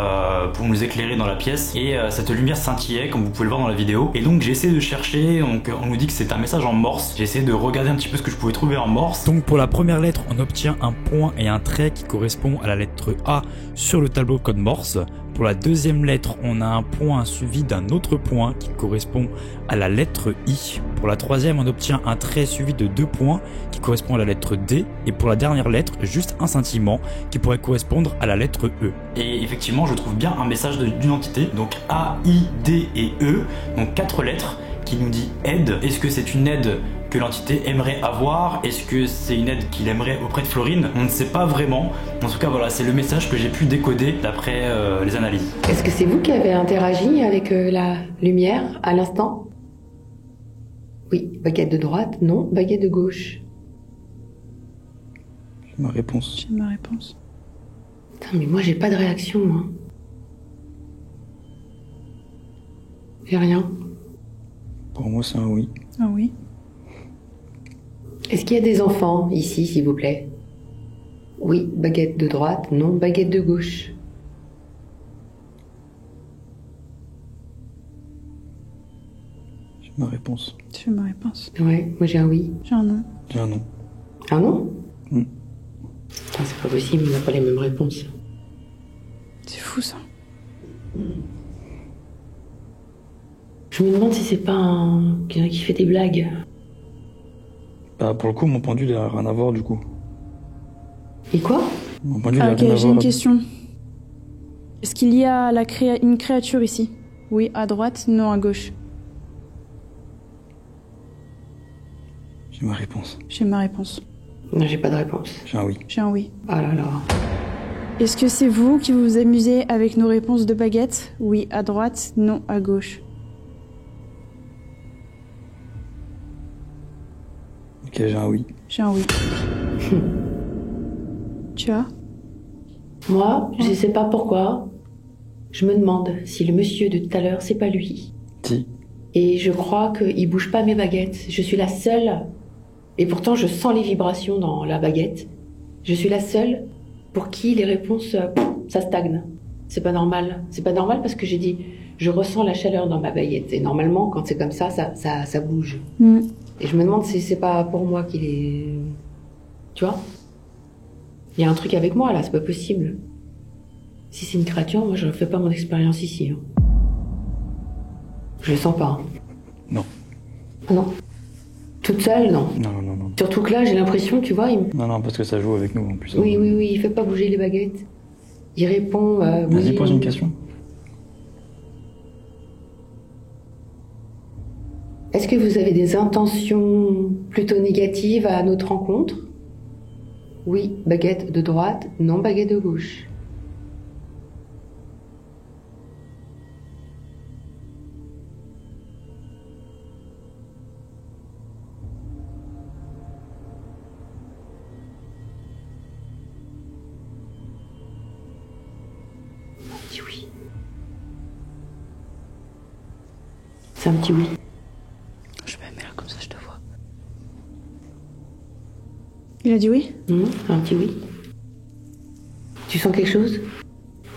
pour nous éclairer dans la pièce et cette lumière scintillait comme vous pouvez le voir dans la vidéo. Et donc j'ai essayé de chercher, donc on nous dit que c'est un message en morse. J'ai essayé de regarder un petit peu ce que je pouvais trouver en morse. Donc pour la première lettre on obtient un point et un trait qui correspond à la lettre A sur le tableau code morse. Pour la deuxième lettre, on a un point suivi d'un autre point qui correspond à la lettre I. Pour la troisième, on obtient un trait suivi de 2 points qui correspond à la lettre D. Et pour la dernière lettre, juste un scintillement qui pourrait correspondre à la lettre E. Et effectivement, je trouve bien un message d'une entité, donc A, I, D et E, donc 4 lettres qui nous dit aide. Est-ce que c'est une aide que l'entité aimerait avoir? Est-ce que c'est une aide qu'il aimerait auprès de Florine? On ne sait pas vraiment. En tout cas, voilà, c'est le message que j'ai pu décoder d'après les analyses. Est-ce que c'est vous qui avez interagi avec la lumière à l'instant? Oui. Baguette de droite? Non. Baguette de gauche? J'ai ma réponse. J'ai ma réponse. Putain, mais moi j'ai pas de réaction, hein. J'ai rien. Pour moi, c'est un oui. Ah oui. Est-ce qu'il y a des enfants ici, s'il vous plaît? Oui. Baguette de droite? Non. Baguette de gauche? J'ai ma réponse. J'ai ma réponse. Ouais, moi j'ai un oui. J'ai un non. J'ai un non. Ah non? Mm. Putain, c'est pas possible, on n'a pas les mêmes réponses. C'est fou ça. Je me demande si c'est pas quelqu'un qui fait des blagues. Bah, pour le coup, mon pendule n'a rien à voir du coup. Et quoi? Mon pendule Ah, n'a ok, rien à j'ai voir. une question. Est-ce qu'il y a une créature ici? Oui, à droite, non, à gauche. J'ai ma réponse. J'ai ma réponse. Non, j'ai pas de réponse. J'ai un oui. J'ai un oui. Ah là là. Est-ce que c'est vous qui vous amusez avec nos réponses de baguette? Oui, à droite, non, à gauche. Ok, j'ai un oui. J'ai un oui. Tu as? Moi, je sais pas pourquoi. Je me demande si le monsieur de tout à l'heure, c'est pas lui. Si. Et je crois qu'il bouge pas mes baguettes. Je suis la seule. Et pourtant, je sens les vibrations dans la baguette. Je suis la seule pour qui les réponses, ça stagne. C'est pas normal. C'est pas normal parce que j'ai dit, je ressens la chaleur dans ma baguette. Et normalement, quand c'est comme ça bouge. Mm. Et je me demande si c'est pas pour moi qu'il est... Tu vois? Il y a un truc avec moi, là, c'est pas possible. Si c'est une créature, moi, je ne fais pas mon expérience ici. Hein. Je le sens pas. Hein. Non. Ah non. Toute seule, non. Non. Surtout que là, j'ai l'impression, tu vois, Non, parce que ça joue avec nous en plus. Oui, il fait pas bouger les baguettes. Il répond, Vas-y, oui. pose une question. Est-ce que vous avez des intentions plutôt négatives à notre rencontre? Oui, baguette de droite, non, baguette de gauche. Petit oui. C'est un petit oui. Je me mets là comme ça, je te vois. Il a dit oui? Un petit oui. Tu sens quelque chose?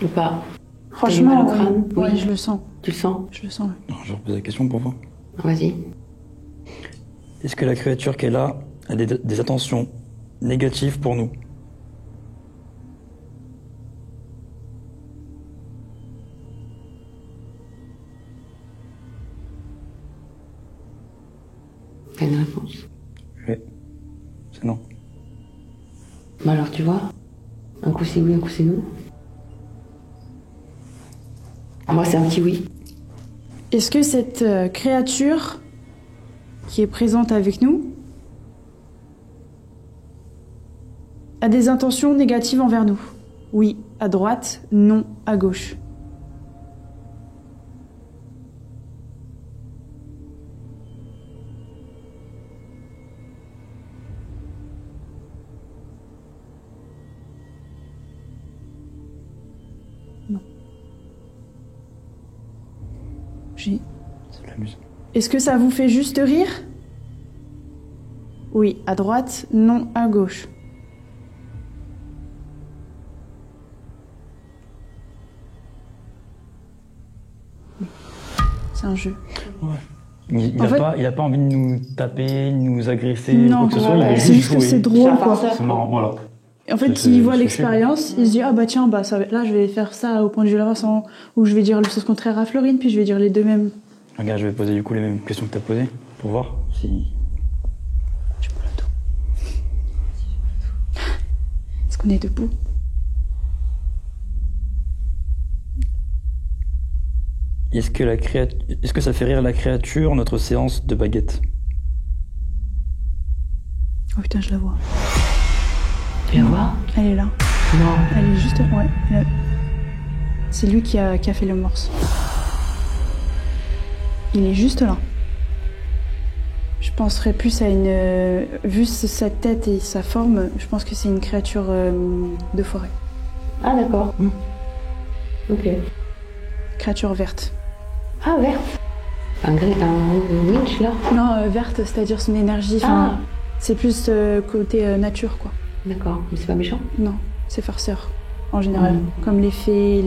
Ou pas? Franchement, T'as mal au crâne? ouais, Oui. je le sens. Tu le sens? Je le sens. Non, je repose la question pour voir. Vas-y. Est-ce que la créature qu'elle a des intentions négatives pour nous? T'as une réponse? Oui. C'est non. Bah alors tu vois, un coup c'est oui, un coup c'est non. Moi c'est un petit oui. Est-ce que cette créature qui est présente avec nous a des intentions négatives envers nous? Oui, à droite, non, à gauche. Non. Ça l'amuse. Est-ce que ça vous fait juste rire? Oui, à droite, non, à gauche. C'est un jeu. Ouais. Il a pas envie de nous taper, de nous agresser, Non, quoi que ce soit. Il veut c'est juste que jouer. c'est drôle, quoi. C'est marrant, voilà. En fait, C'est- il voit c'est l'expérience, il se dit ah bah tiens, bah là je vais faire ça au point de vue Villavicenç, ou je vais dire le sens contraire à Florine, puis je vais dire les deux mêmes. Regarde, je vais poser du coup les mêmes questions que tu as posées pour voir si. Je prends le dos. Est-ce qu'on est debout? Est-ce que ça fait rire la créature, notre séance de baguette? Oh putain, je la vois. Tu la vois? Elle est là. Non. Elle est juste. Ouais. C'est lui qui a fait le morse. Il est juste là. Je penserais plus à une. Vu sa tête et sa forme, je pense que c'est une créature de forêt. Ah d'accord. Ok. Créature verte. Ah verte. Un winch là? Non, verte, c'est-à-dire son énergie. Ah. C'est plus côté nature, quoi. D'accord. Mais c'est pas méchant? Non, c'est farceur, en général. Comme les fées,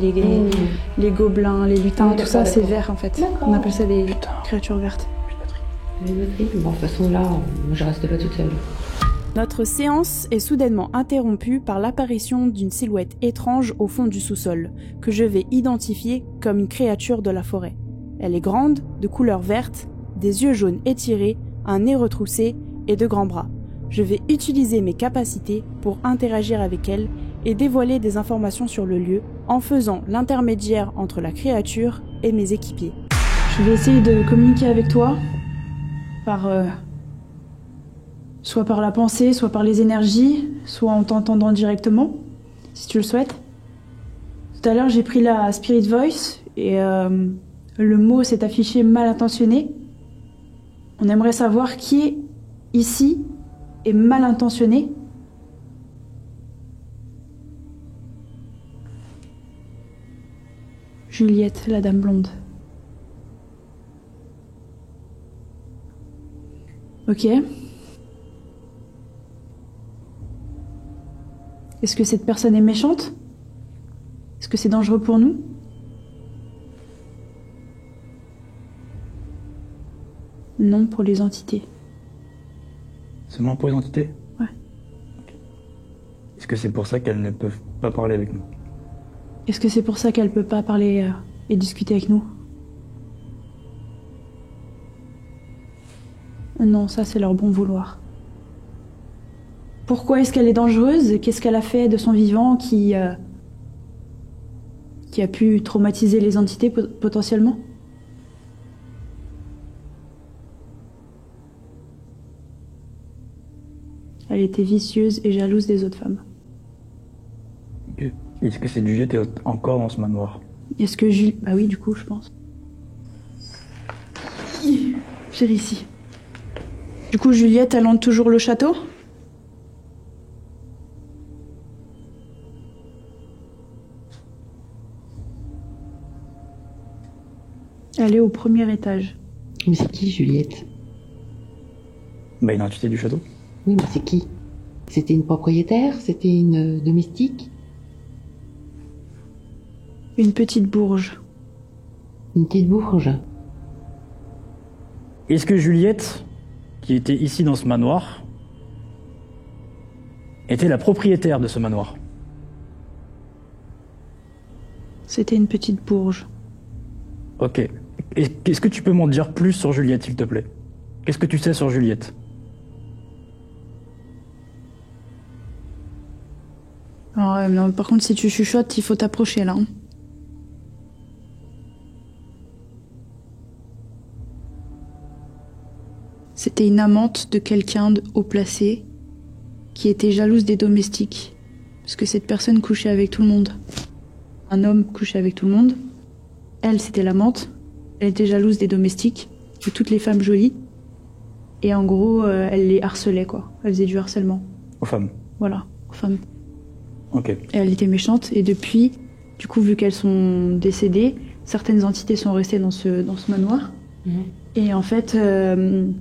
les gobelins, les lutins, tout ça, c'est vert, en fait. D'accord. On appelle ça des créatures vertes. Bon, de toute façon là, je reste pas toute seule. Notre séance est soudainement interrompue par l'apparition d'une silhouette étrange au fond du sous-sol, que je vais identifier comme une créature de la forêt. Elle est grande, de couleur verte, des yeux jaunes étirés, un nez retroussé et de grands bras. Je vais utiliser mes capacités pour interagir avec elle et dévoiler des informations sur le lieu en faisant l'intermédiaire entre la créature et mes équipiers. Je vais essayer de communiquer avec toi soit par la pensée, soit par les énergies, soit en t'entendant directement, si tu le souhaites. Tout à l'heure, j'ai pris la Spirit Voice et le mot s'est affiché mal intentionné. On aimerait savoir qui, ici, est mal intentionné. Juliette, la dame blonde. Ok. Est-ce que cette personne est méchante? Est-ce que c'est dangereux pour nous? Non, pour les entités. Seulement pour les entités? Ouais. Est-ce que c'est pour ça qu'elles ne peuvent pas parler avec nous? Est-ce que c'est pour ça qu'elle peut pas parler et discuter avec nous? Non, ça c'est leur bon vouloir. Pourquoi est-ce qu'elle est dangereuse? Qu'est-ce qu'elle a fait de son vivant qui a pu traumatiser les entités potentiellement? Elle était vicieuse et jalouse des autres femmes. Ok. Est-ce que cette Juliette est encore dans ce manoir? Est-ce que Bah oui, du coup, je pense. J'ai ici. Du coup, Juliette, elle hante toujours le château? Elle est au premier étage. Mais c'est qui, Juliette? Bah, une entité du château. Oui, mais c'est qui? C'était une propriétaire? C'était une domestique? Une petite bourge. Une petite bourge? Est-ce que Juliette, qui était ici dans ce manoir, était la propriétaire de ce manoir? C'était une petite bourge. Ok. Est-ce que tu peux m'en dire plus sur Juliette, s'il te plaît? Qu'est-ce que tu sais sur Juliette? Alors, non, par contre, si tu chuchotes, il faut t'approcher là. Hein. C'était une amante de quelqu'un de haut placé qui était jalouse des domestiques. Parce que cette personne couchait avec tout le monde. Un homme couchait avec tout le monde. Elle, c'était l'amante. Elle était jalouse des domestiques, de toutes les femmes jolies. Et en gros, elle les harcelait, quoi. Elle faisait du harcèlement. Aux femmes? Voilà, aux femmes. Ok. Et elle était méchante. Et depuis, du coup, vu qu'elles sont décédées, certaines entités sont restées dans ce manoir. Mmh. Et en fait, elle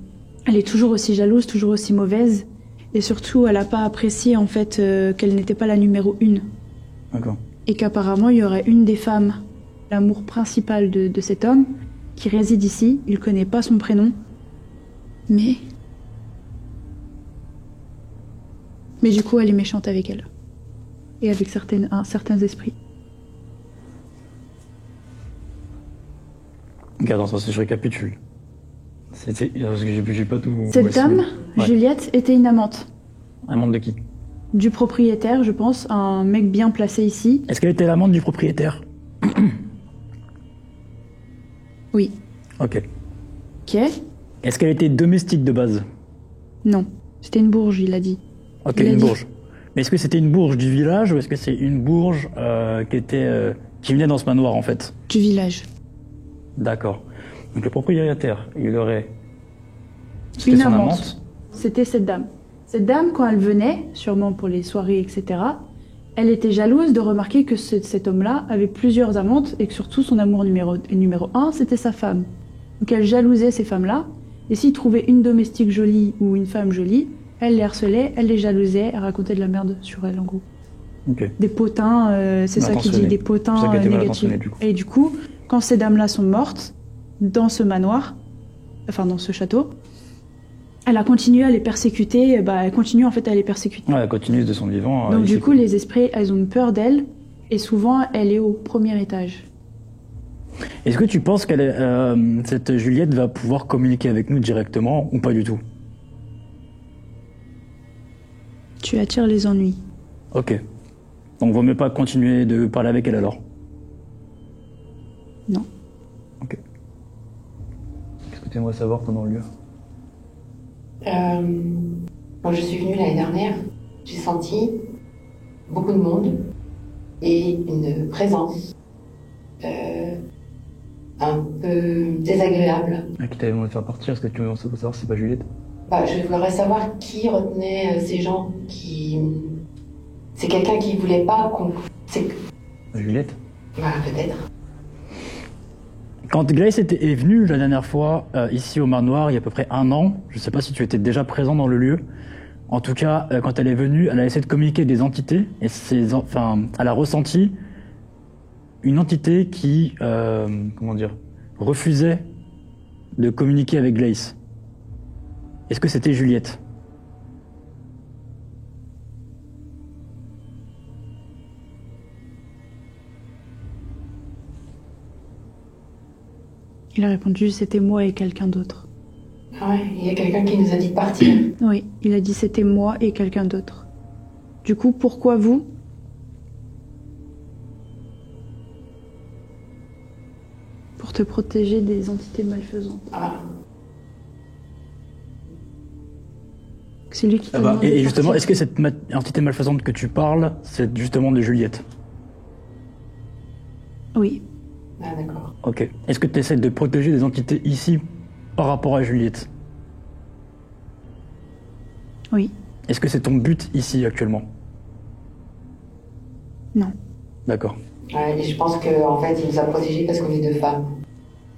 est toujours aussi jalouse, toujours aussi mauvaise. Et surtout, elle n'a pas apprécié, en fait, qu'elle n'était pas la numéro 1. D'accord. Et qu'apparemment, il y aurait une des femmes, l'amour principal de cet homme, qui réside ici. Il connaît pas son prénom. Mais du coup, elle est méchante avec elle. Et avec certains esprits. Ok, attends, si je récapitule. Parce que j'ai pas tout... Cette dame, Ouais. Juliette, était une amante. Amante de qui? Du propriétaire, je pense, un mec bien placé ici. Est-ce qu'elle était l'amante du propriétaire? Oui. Ok. Ok. Est-ce qu'elle était domestique de base? Non. C'était une bourge, il a dit. Ok, Il a une dit. bourge. Mais est-ce que c'était une bourge du village ou est-ce que c'est une bourge qui venait dans ce manoir en fait? Du village. D'accord. Donc le propriétaire, il aurait... C'était Une son amante. C'était cette dame. Cette dame, quand elle venait, sûrement pour les soirées, etc., elle était jalouse de remarquer que cet homme-là avait plusieurs amantes et que surtout son amour numéro 1, c'était sa femme. Donc elle jalousait ces femmes-là. Et s'il trouvait une domestique jolie ou une femme jolie, elle les harcelait, elle les jalousait, elle racontait de la merde sur elle en gros. Ok. Des potins, c'est ça qu'il dit, des C'est ça potins qui a été mal négatifs. intentionné, du coup. Et du coup, quand ces dames-là sont mortes, dans ce manoir, enfin dans ce château, elle a continué à les persécuter, elle continue en fait à les persécuter. Ouais, elle continue de son vivant. Donc ici, du coup, quoi. les esprits, elles ont peur d'elle, et souvent, elle est au premier étage. Est-ce que tu penses cette Juliette va pouvoir communiquer avec nous directement ou pas du tout? Tu attires les ennuis. Ok. Donc vaut mieux pas continuer de parler avec elle alors? Non. tu aimerais savoir pendant le lieu? Quand je suis venue l'année dernière, j'ai senti beaucoup de monde et une présence un peu désagréable. Qui t'avait demandé de faire partir? Est-ce que tu veux savoir si c'est pas Juliette? Je voudrais savoir qui retenait ces gens qui... C'est quelqu'un qui voulait pas qu'on... Juliette? Peut-être. Quand Glace est venue la dernière fois ici au Manoir, il y a à peu près 1 an, je sais pas si tu étais déjà présent dans le lieu. En tout cas, quand elle est venue, elle a essayé de communiquer avec des entités et elle a ressenti une entité qui, refusait de communiquer avec Glace. Est-ce que c'était Juliette? Il a répondu c'était moi et quelqu'un d'autre. Ah ouais, il y a quelqu'un qui nous a dit de partir. Oui, il a dit c'était moi et quelqu'un d'autre. Du coup, pourquoi vous? Pour te protéger des entités malfaisantes. Ah. C'est lui qui t'a demandé et de justement, partir. est-ce que cette entité malfaisante que tu parles, c'est justement de Juliette? Oui. Ah d'accord. Ok. Est-ce que tu essaies de protéger des entités ici par rapport à Juliette? Oui. Est-ce que c'est ton but ici actuellement? Non. D'accord. Ouais, et je pense qu'en fait, il nous a protégés parce qu'on est 2 femmes.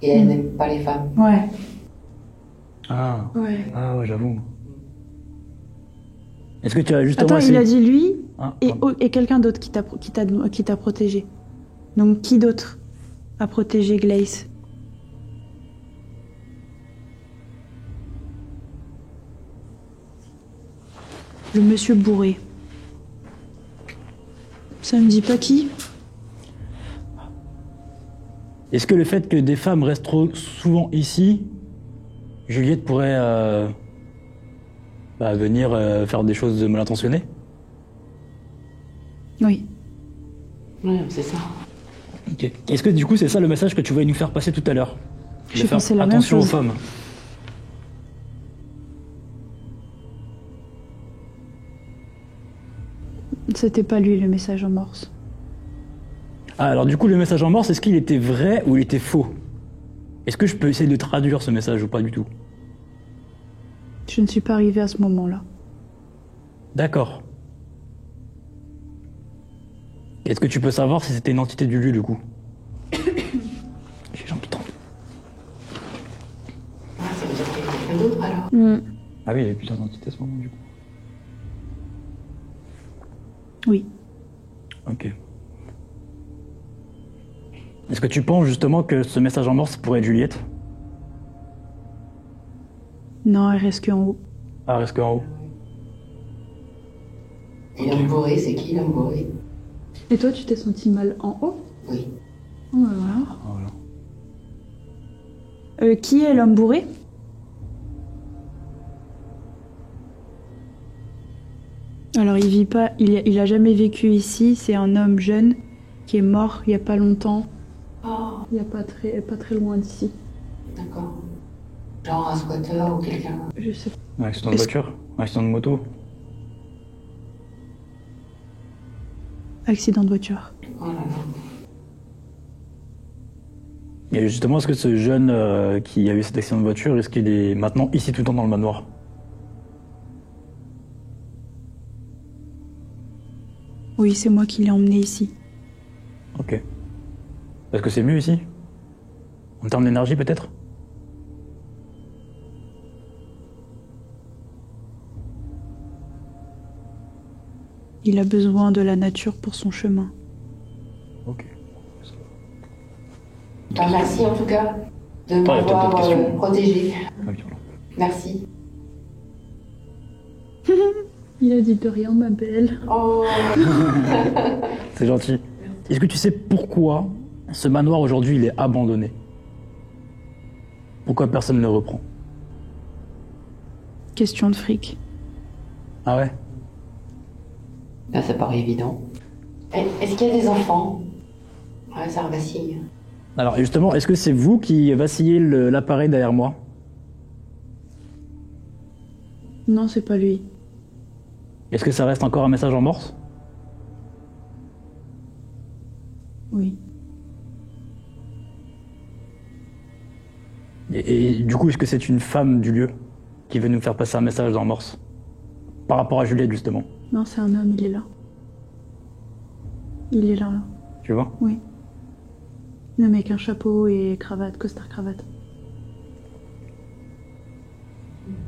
Et elle n'aime pas les femmes. Ouais. Ah Ouais. ouais, j'avoue. Est-ce que tu as justement Attends, il a dit lui Ah, et quelqu'un d'autre qui t'a protégé. Donc qui d'autre a protégé Glace? Le monsieur bourré. Ça me dit pas qui? Est-ce que le fait que des femmes restent trop souvent ici, Juliette pourrait venir faire des choses mal intentionnées? Oui. Ouais, c'est ça. Ok. Est-ce que du coup c'est ça le message que tu voulais nous faire passer tout à l'heure? J'ai De faire pensé la même attention aux chose. femmes. C'était pas lui le message en morse. Ah, alors du coup le message en morse, est-ce qu'il était vrai ou il était faux? Est-ce que je peux essayer de traduire ce message ou pas du tout? Je ne suis pas arrivée à ce moment-là. D'accord. Est-ce que tu peux savoir si c'était une entité du lieu du coup? J'ai les jambes qui tremblent. Ah, ça veut dire qu'il y a quelqu'un d'autre alors. Ah oui, il y avait plusieurs entités à ce moment du coup. Oui. Ok. Est-ce que tu penses justement que ce message en morse pourrait être Juliette? Non, elle reste qu'en haut. Ah, reste qu'en haut. Et l'homme bourré, c'est qui l'homme bourré? Et toi, tu t'es senti mal en haut? Oui. Oh, bah voilà. Ah, voilà. Qui est l'homme bourré? Alors il vit pas, il a jamais vécu ici. C'est un homme jeune qui est mort il y a pas longtemps. Oh, Il y a pas très loin d'ici. d'accord. Genre un squatter ou quelqu'un. Je sais. Un accident de Est-ce- voiture? Un accident de moto? Accident de voiture. Oh là là. Et justement, est-ce que ce jeune qui a eu cet accident de voiture, est-ce qu'il est maintenant ici tout le temps dans le manoir? Oui, c'est moi qui l'ai emmené ici. Ok. Est-ce que c'est mieux ici? En termes d'énergie peut-être? Il a besoin de la nature pour son chemin. Ok. Merci en tout cas de Attends, il y a peut-être m'avoir d'autres questions. protégé. Ah oui, voilà. Merci. Il a dit de rien, ma belle. Oh. C'est gentil. Est-ce que tu sais pourquoi ce manoir aujourd'hui il est abandonné? Pourquoi personne ne le reprend? Question de fric. Ah ouais? Là, ça paraît évident. Est-ce qu'il y a des enfants? Ouais, ça vacille. Alors justement, est-ce que c'est vous qui vacillez l'appareil derrière moi? Non, c'est pas lui. Est-ce que ça reste encore un message en morse? Oui. Et du coup, est-ce que c'est une femme du lieu qui veut nous faire passer un message en morse? Par rapport à Juliette, justement. Non, c'est un homme, il est là. Il est là. Tu vois? Oui. Un homme avec un chapeau et cravate, costard cravate.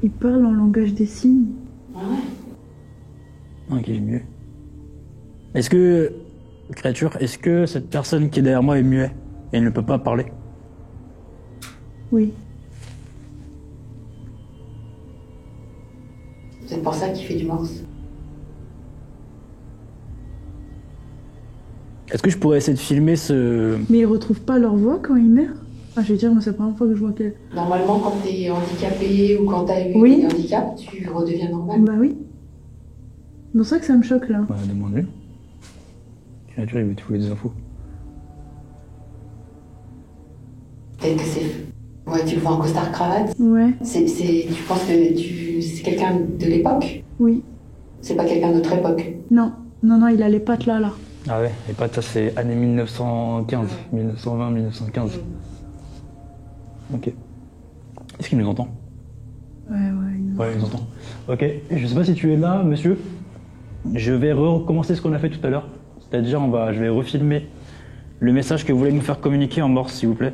Il parle en langage des signes. Ah ouais. Ok, mieux. Est-ce que, créature, est-ce que cette personne qui est derrière moi est muet et elle ne peut pas parler? Oui. C'est pour ça qu'il fait du morse. Est-ce que je pourrais essayer de filmer ce... Mais ils retrouvent pas leur voix quand ils meurent? Ah, je veux dire, moi, c'est la première fois que je vois que... Normalement, quand t'es handicapé ou quand t'as eu Oui. des handicaps, tu redeviens normal. Bah oui. C'est pour ça que ça me choque, là. Bah, demande-lui. Créature, il veut te fouler des infos. Peut-être que c'est... Ouais, tu le vois en costard cravate. Ouais, Tu penses que c'est quelqu'un de l'époque? oui. C'est pas quelqu'un d'autre époque? Non, non, il a les pattes là. Ah ouais, et pas ça, c'est année 1915, 1920, 1915. Ok. Est-ce qu'il nous entend? Ouais. Ouais, il nous entend. Ok, je sais pas si tu es là, monsieur. Je vais recommencer ce qu'on a fait tout à l'heure. C'est-à-dire, je vais refilmer le message que vous voulez nous faire communiquer en morse, s'il vous plaît.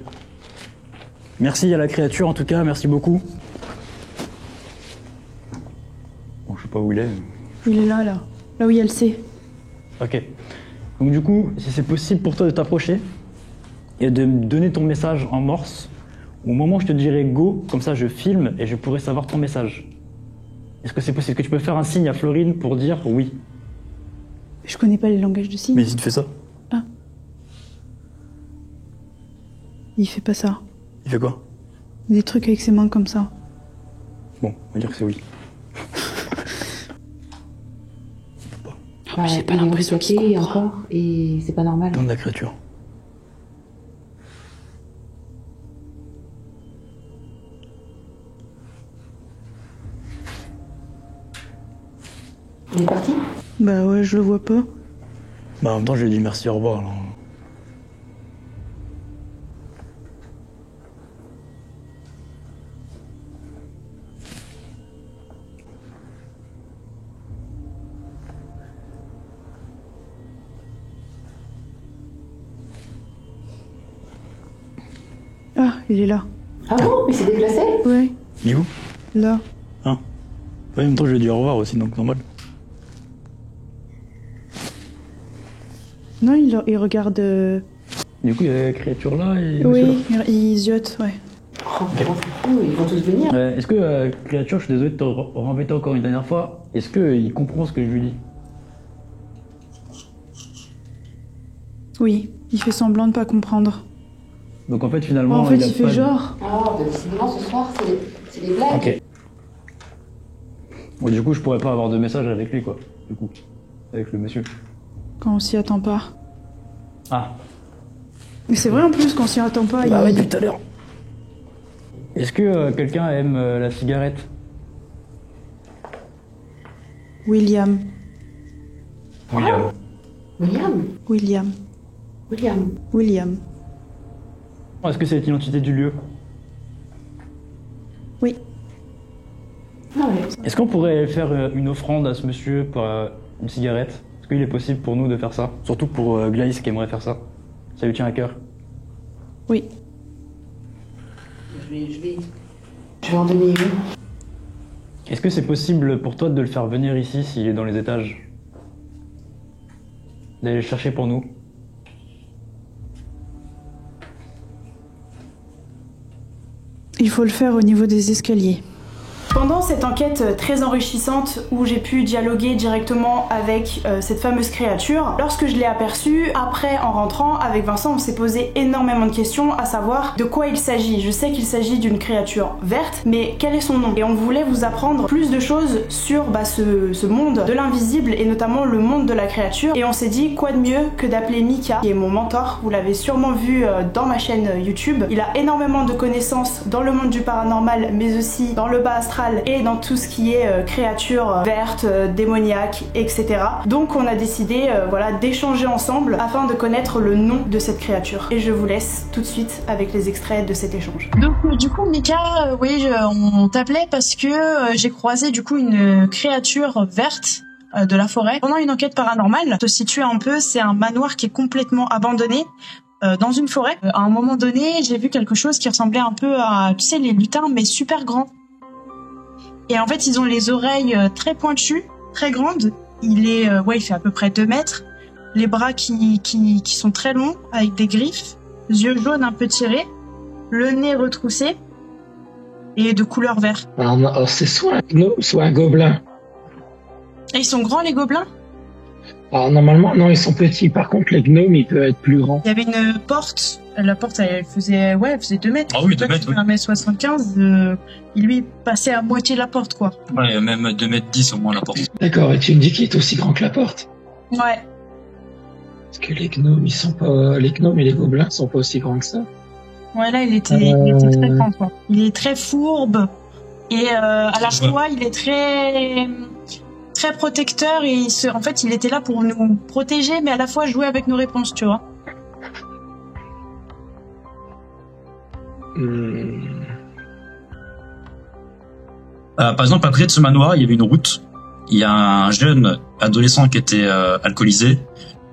Merci à la créature, en tout cas, merci beaucoup. Bon, je sais pas où il est. Il est là. Là où il y a le C. Ok. Donc du coup, si c'est possible pour toi de t'approcher et de me donner ton message en morse, au moment où je te dirai go, comme ça je filme et je pourrai savoir ton message. Est-ce que c'est possible? Est-ce que tu peux faire un signe à Florine pour dire oui? Je connais pas les langages de signes. Mais si tu fais ça. Ah. Il fait pas ça. Il fait quoi? Des trucs avec ses mains comme ça. Bon, on va dire que c'est oui. J'ai pas l'impression qu'il comprend encore et c'est pas normal. Nom de la créature. Il est parti? Bah ouais, je le vois pas. Bah en même temps, je lui ai dit merci, au revoir. Alors. Ah, il est là. Ah bon? Il s'est déplacé? Ouais, Il est où? là. Hein? Ouais, en même temps, je lui ai dit au revoir aussi, donc normal. Non, il regarde... Du coup, il y a la créature là et... Oui, il ziote, ouais. Oh, ils vont tous venir. Est-ce que, créature, je suis désolé de te rembêter encore une dernière fois, est-ce qu'il comprend ce que je lui dis? Oui, il fait semblant de pas comprendre. Donc en fait, finalement, En fait, il a fait pas de- genre. Ah, bah décidément, ce soir, c'est des blagues. Ok. Bon, du coup, je pourrais pas avoir de message avec lui, quoi. Du coup, avec le monsieur. Quand on s'y attend pas. Ah. Mais c'est vrai en plus, quand on s'y attend pas, Bah il... oui, tout à l'heure. Est-ce que quelqu'un aime la cigarette? William. William. William. Est-ce que c'est l'identité du lieu? Oui. Ah ouais. Est-ce qu'on pourrait faire une offrande à ce monsieur pour une cigarette? Est-ce qu'il est possible pour nous de faire ça? Surtout pour Glyce qui aimerait faire ça. Ça lui tient à cœur. Oui. Je vais en donner une. Est-ce que c'est possible pour toi de le faire venir ici s'il est dans les étages? D'aller le chercher pour nous? Il faut le faire au niveau des escaliers. Pendant cette enquête très enrichissante où j'ai pu dialoguer directement avec cette fameuse créature, lorsque je l'ai aperçue, après en rentrant avec Vincent, on s'est posé énormément de questions à savoir de quoi il s'agit. Je sais qu'il s'agit d'une créature verte, mais quel est son nom? Et on voulait vous apprendre plus de choses sur ce monde de l'invisible et notamment le monde de la créature. Et on s'est dit quoi de mieux que d'appeler Mika, qui est mon mentor. Vous l'avez sûrement vu dans ma chaîne YouTube. Il a énormément de connaissances dans le monde du paranormal, mais aussi dans le bas astral totale et dans tout ce qui est créatures vertes, démoniaques, etc. Donc on a décidé voilà, d'échanger ensemble afin de connaître le nom de cette créature. Et je vous laisse tout de suite avec les extraits de cet échange. Donc du coup Mika, oui, on t'appelait parce que j'ai croisé du coup une créature verte de la forêt pendant une enquête paranormale. Pour te situer un peu, c'est un manoir qui est complètement abandonné dans une forêt. À un moment donné, j'ai vu quelque chose qui ressemblait un peu à, tu sais, les lutins, mais super grands. Et en fait, ils ont les oreilles très pointues, très grandes. Il fait à peu près 2 mètres. Les bras qui sont très longs, avec des griffes. Yeux jaunes un peu tirés. Le nez retroussé. Et de couleur vert. Alors, c'est soit un gnome, soit un gobelin. Et ils sont grands, les gobelins ? Alors, normalement, non, ils sont petits. Par contre, les gnomes, ils peuvent être plus grands. Il y avait une porte. La porte, elle faisait 2 mètres. Ah oui, 2 mètres, oui. 1m75. Il lui passait à moitié la porte, quoi. Ouais, même 2m10 au moins la porte. D'accord, et tu me dis qu'il est aussi grand que la porte? Ouais. Parce que les gnomes, les gnomes et les gobelins sont pas aussi grands que ça. Ouais, là, il était très grand, quoi. Il est très fourbe. Et à la fois, il est très protecteur. Et en fait, il était là pour nous protéger, mais à la fois jouer avec nos réponses, tu vois. Par exemple, à côté de ce manoir, il y avait une route. Il y a un jeune adolescent qui était alcoolisé,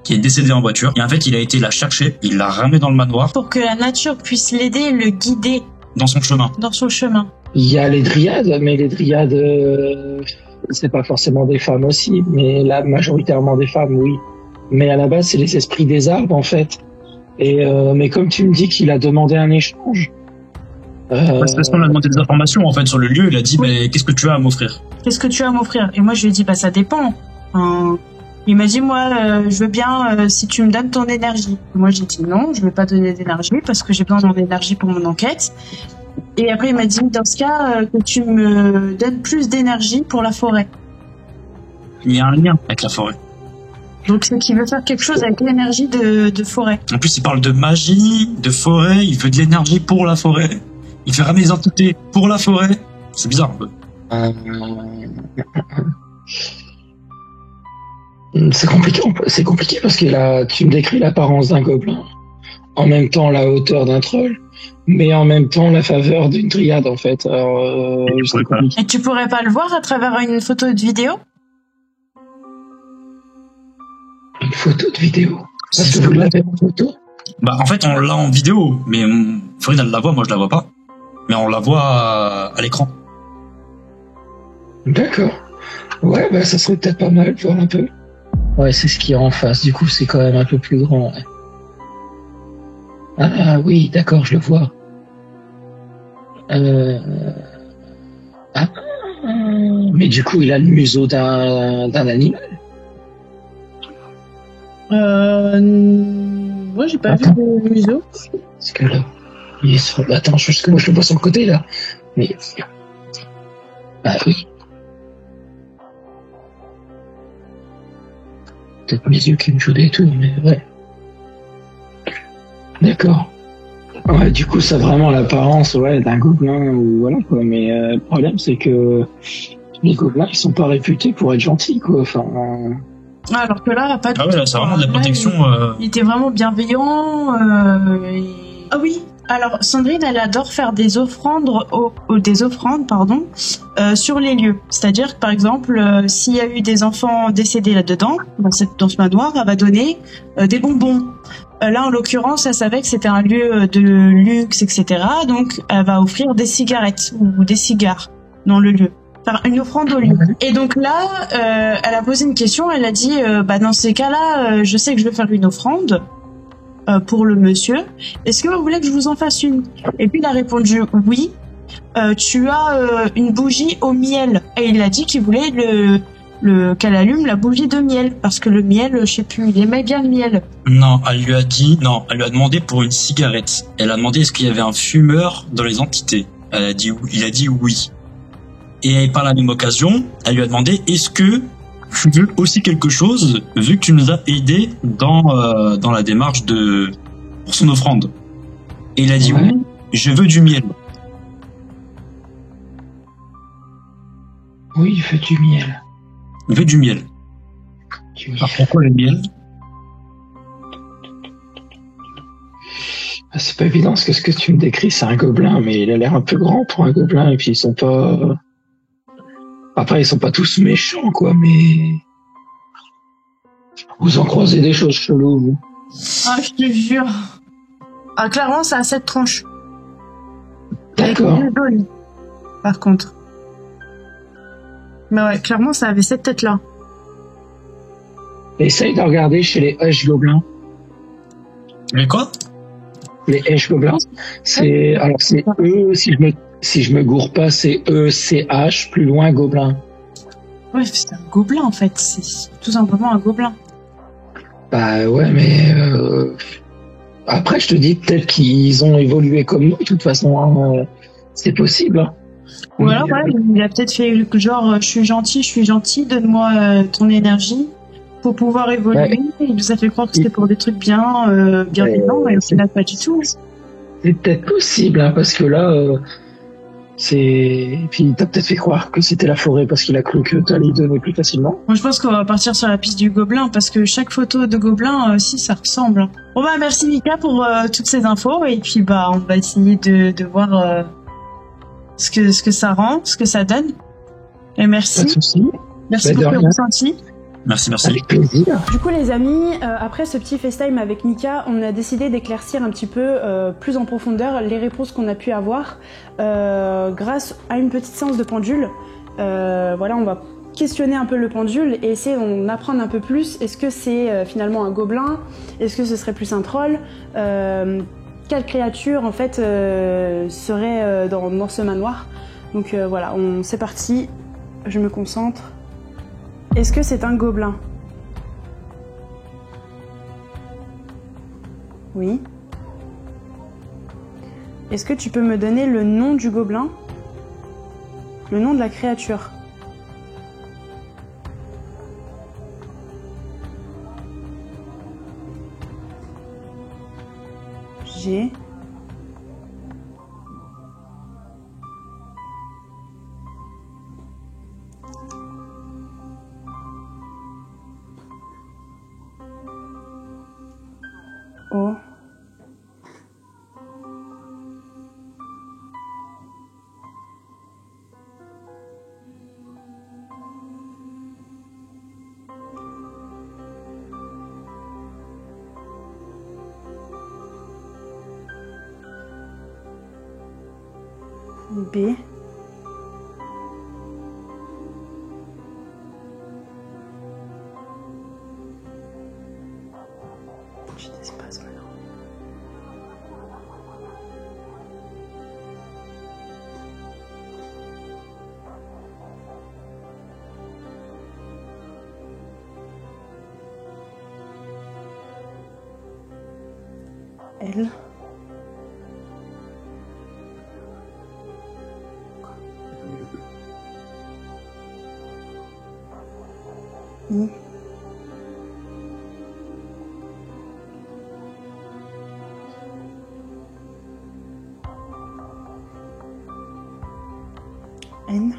qui est décédé en voiture. Et en fait, il a été la chercher, il l'a ramené dans le manoir. Pour que la nature puisse l'aider, le guider. Dans son chemin. Il y a les dryades, mais les dryades, c'est pas forcément des femmes aussi. Mais là, majoritairement des femmes, oui. Mais à la base, c'est les esprits des arbres, en fait. Et mais comme tu me dis qu'il a demandé un échange... C'est parce qu'on a demandé des informations en fait sur le lieu. Il a dit mais qu'est-ce que tu as à m'offrir? Et moi je lui ai dit ça dépend. Il m'a dit moi je veux bien si tu me donnes ton énergie. Moi j'ai dit non, je veux pas donner d'énergie parce que j'ai besoin de mon énergie pour mon enquête. Et après il m'a dit dans ce cas que tu me donnes plus d'énergie pour la forêt. Il y a un lien avec la forêt. Donc c'est qu'il veut faire quelque chose avec l'énergie de forêt. En plus il parle de magie, de forêt, il veut de l'énergie pour la forêt. Il fait ramener des entités pour la forêt. C'est bizarre un peu. C'est compliqué parce que là, tu me décris l'apparence d'un gobelin, en même temps la hauteur d'un troll, mais en même temps la faveur d'une dryade en fait. Alors, et tu pourrais pas le voir à travers une photo de vidéo? Une photo de vidéo? Parce que vous l'avez en photo? Bah en fait on l'a en vidéo, mais Florine elle la voit, moi je la vois pas. Mais on la voit à l'écran. D'accord. Ouais, bah ça serait peut-être pas mal de voir un peu. Ouais, c'est ce qui est en face. Du coup, c'est quand même un peu plus grand. Ouais. Ah oui, d'accord, je le vois. Mais du coup, il a le museau d'un animal. Moi, j'ai pas vu de museau. Parce que là, il est sur... Attends, parce que moi je le vois sur le côté là. Mais ah oui. Peut-être mes yeux qui me jouent des tours, mais ouais. D'accord. Ouais, du coup, ça a vraiment l'apparence, d'un gobelin ou voilà quoi. Mais le problème, c'est que les gobelins, ils sont pas réputés pour être gentils, quoi. Enfin. Alors que là, pas du tout. Ah ouais, là, c'est vraiment de la protection. Il était vraiment bienveillant. Ah oui. Alors Sandrine, elle adore faire des offrandes, sur les lieux. C'est-à-dire que par exemple, s'il y a eu des enfants décédés là-dedans, dans ce manoir, elle va donner des bonbons. Là, en l'occurrence, elle savait que c'était un lieu de luxe, etc. Donc, elle va offrir des cigarettes ou des cigares dans le lieu. Faire une offrande au lieu. Et donc là, elle a posé une question. Elle a dit, dans ces cas-là, je sais que je vais faire une offrande. Pour le monsieur, est-ce que vous voulez que je vous en fasse une? Et puis il a répondu oui. Tu as une bougie au miel. Et il a dit qu'il voulait qu'elle allume la bougie de miel parce que le miel, je sais plus, il aimait bien le miel. Non, elle lui a demandé pour une cigarette. Elle a demandé est-ce qu'il y avait un fumeur dans les entités. Il a dit oui. Et par la même occasion, elle lui a demandé est-ce que tu veux aussi quelque chose, vu que tu nous as aidé dans la démarche pour son offrande. Et il a dit oui, je veux du miel. Oui, il fait du miel. Il fait du miel. Alors pourquoi le miel? C'est pas évident parce que ce que tu me décris, c'est un gobelin, mais il a l'air un peu grand pour un gobelin, et puis ils sont pas... Après, ils sont pas tous méchants, quoi, mais... Vous en croisez des choses cheloues, vous. Ah, je te jure. Ah, clairement, ça a 7 tronches. D'accord. Avec 2 dos, par contre. Mais ouais, clairement, ça avait cette tête-là. Essaye de regarder chez les H gobelins. Mais quoi? Les H gobelins, c'est eux, si je me gourre pas, c'est ECH, plus loin gobelin. Ouais, c'est un gobelin, en fait. C'est tout simplement un gobelin. Bah ouais, mais après, je te dis peut-être qu'ils ont évolué comme nous, de toute façon, hein, c'est possible. Hein. Ou alors, ouais, il a peut-être fait genre, je suis gentil, donne-moi ton énergie pour pouvoir évoluer. Ouais. Il nous a fait croire que c'était pour des trucs bienveillants, et au final, pas du tout. C'est peut-être possible, hein, parce que là, et puis t'as peut-être fait croire que c'était la forêt parce qu'il a cru que t'allais y donner plus facilement. Moi, je pense qu'on va partir sur la piste du gobelin parce que chaque photo de gobelin, si ça ressemble. Bon bah merci Mika pour toutes ces infos et puis bah on va essayer de voir ce que ça rend, ce que ça donne. Et merci. Pas de souci. Merci pour le ressenti. Merci. Avec plaisir. Du coup les amis, après ce petit FaceTime avec Mika, on a décidé d'éclaircir un petit peu plus en profondeur les réponses qu'on a pu avoir grâce à une petite séance de pendule. Voilà, on va questionner un peu le pendule et essayer d'en apprendre un peu plus. Est-ce que c'est finalement un gobelin? Est-ce que ce serait plus un troll? Quelle créature en fait serait dans ce manoir? Donc voilà, c'est parti, je me concentre. Est-ce que c'est un gobelin? Oui. Est-ce que tu peux me donner le nom du gobelin? Le nom de la créature? G. O. B. J'ai d'espace maintenant. L. I. N.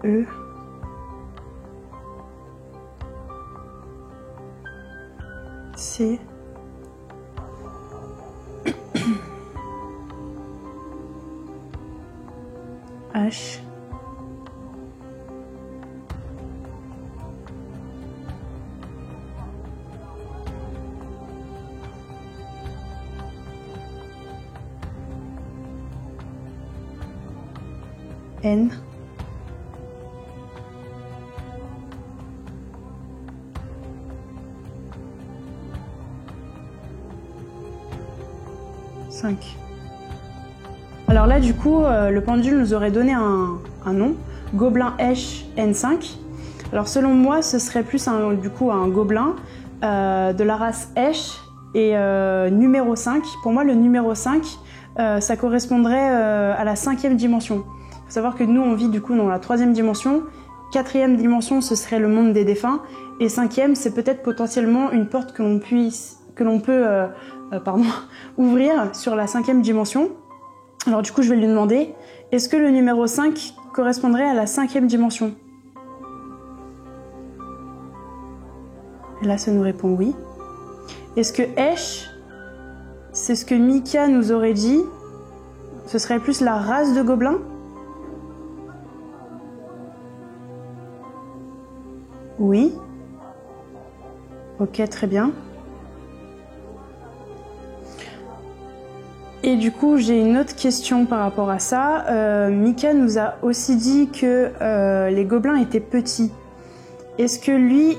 E. C. H. N. Alors là, du coup, le pendule nous aurait donné un nom, Gobelin Esh N5. Alors selon moi, ce serait plus un gobelin de la race Esh et numéro 5. Pour moi, le numéro 5, ça correspondrait à la 5e dimension. Il faut savoir que nous, on vit du coup dans la 3e dimension 4e dimension, ce serait le monde des défunts. Et 5e, c'est peut-être potentiellement une porte que l'on peut ouvrir sur la 5e dimension. Alors du coup, je vais lui demander, est-ce que le numéro 5 correspondrait à la 5e dimension? Et là, ça nous répond oui. Est-ce que Esh, c'est ce que Mika nous aurait dit? Ce serait plus la race de gobelins? Oui. Ok, très bien. Et du coup, j'ai une autre question par rapport à ça. Mika nous a aussi dit que les gobelins étaient petits. Est-ce que lui,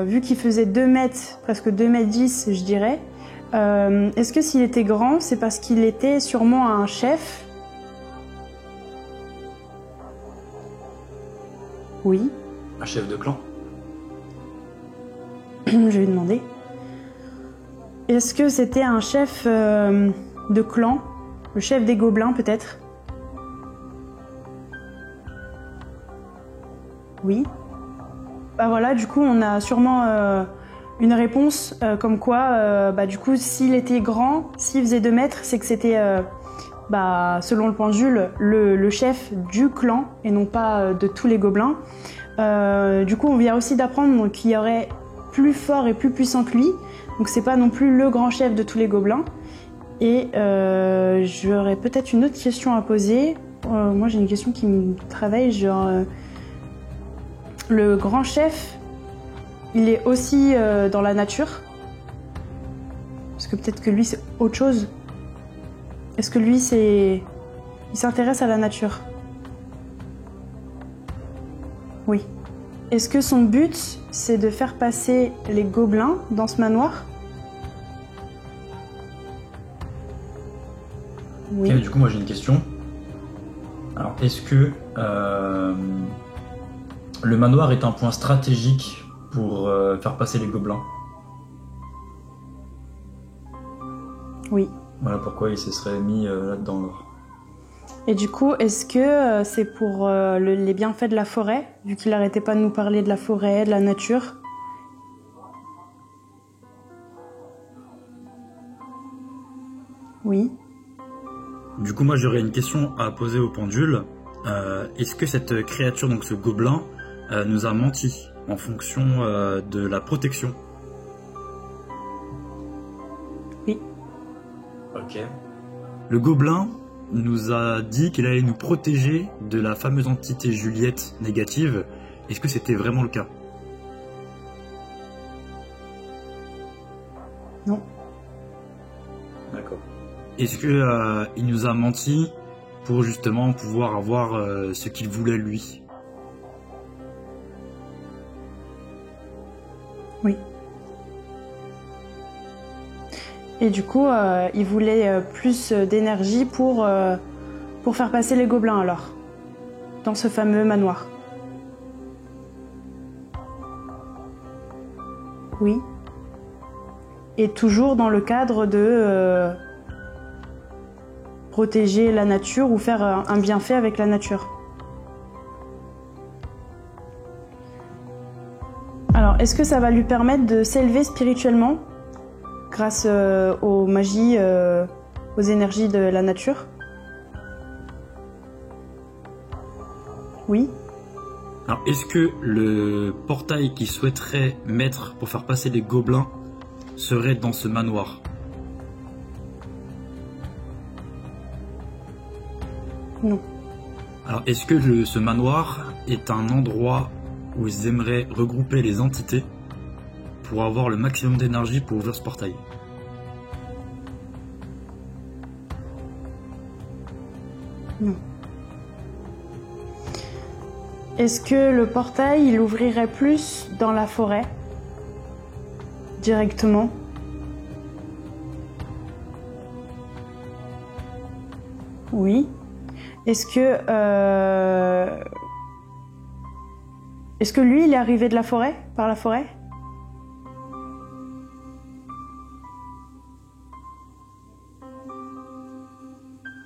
vu qu'il faisait 2 mètres, presque 2 mètres 10, je dirais, est-ce que s'il était grand, c'est parce qu'il était sûrement un chef? Oui. Un chef de clan? Je vais lui demander. Est-ce que c'était un chef de clan? Le chef des gobelins, peut-être? Oui. Bah voilà, du coup, on a sûrement une réponse comme quoi, du coup, s'il était grand, s'il faisait 2 mètres, c'est que c'était, selon le pendule, le chef du clan et non pas de tous les gobelins. Du coup, on vient aussi d'apprendre qu'il y aurait plus fort et plus puissant que lui. Donc c'est pas non plus le grand chef de tous les gobelins. Et j'aurais peut-être une autre question à poser. Moi j'ai une question qui me travaille, genre le grand chef, il est aussi dans la nature? Parce que peut-être que lui c'est autre chose. Est-ce que lui il s'intéresse à la nature? Oui. Est-ce que son but, c'est de faire passer les gobelins dans ce manoir? Oui. Ok, du coup, moi j'ai une question. Alors, est-ce que le manoir est un point stratégique pour faire passer les gobelins? Oui. Voilà pourquoi il se serait mis là-dedans. Alors. Et du coup, est-ce que c'est pour les bienfaits de la forêt, vu qu'il n'arrêtait pas de nous parler de la forêt, de la nature? Oui. Du coup, moi j'aurais une question à poser au pendule. Est-ce que cette créature, donc ce gobelin, nous a menti en fonction de la protection? Oui. Ok. Le gobelin nous a dit qu'il allait nous protéger de la fameuse entité Juliette négative. Est-ce que c'était vraiment le cas? Non. D'accord. Est-ce que il nous a menti pour justement pouvoir avoir ce qu'il voulait lui? Oui. Et du coup, il voulait plus d'énergie pour faire passer les gobelins alors, dans ce fameux manoir. Oui. Et toujours dans le cadre de protéger la nature ou faire un bienfait avec la nature. Alors, est-ce que ça va lui permettre de s'élever spirituellement grâce aux magies, aux énergies de la nature? Oui. Alors, est-ce que le portail qu'il souhaiterait mettre pour faire passer les gobelins serait dans ce manoir? Non. Alors, est-ce que ce manoir est un endroit où ils aimeraient regrouper les entités pour avoir le maximum d'énergie pour ouvrir ce portail? Non. Est-ce que le portail, il ouvrirait plus dans la forêt directement? Oui. Est-ce que lui, il est arrivé de la forêt, par la forêt?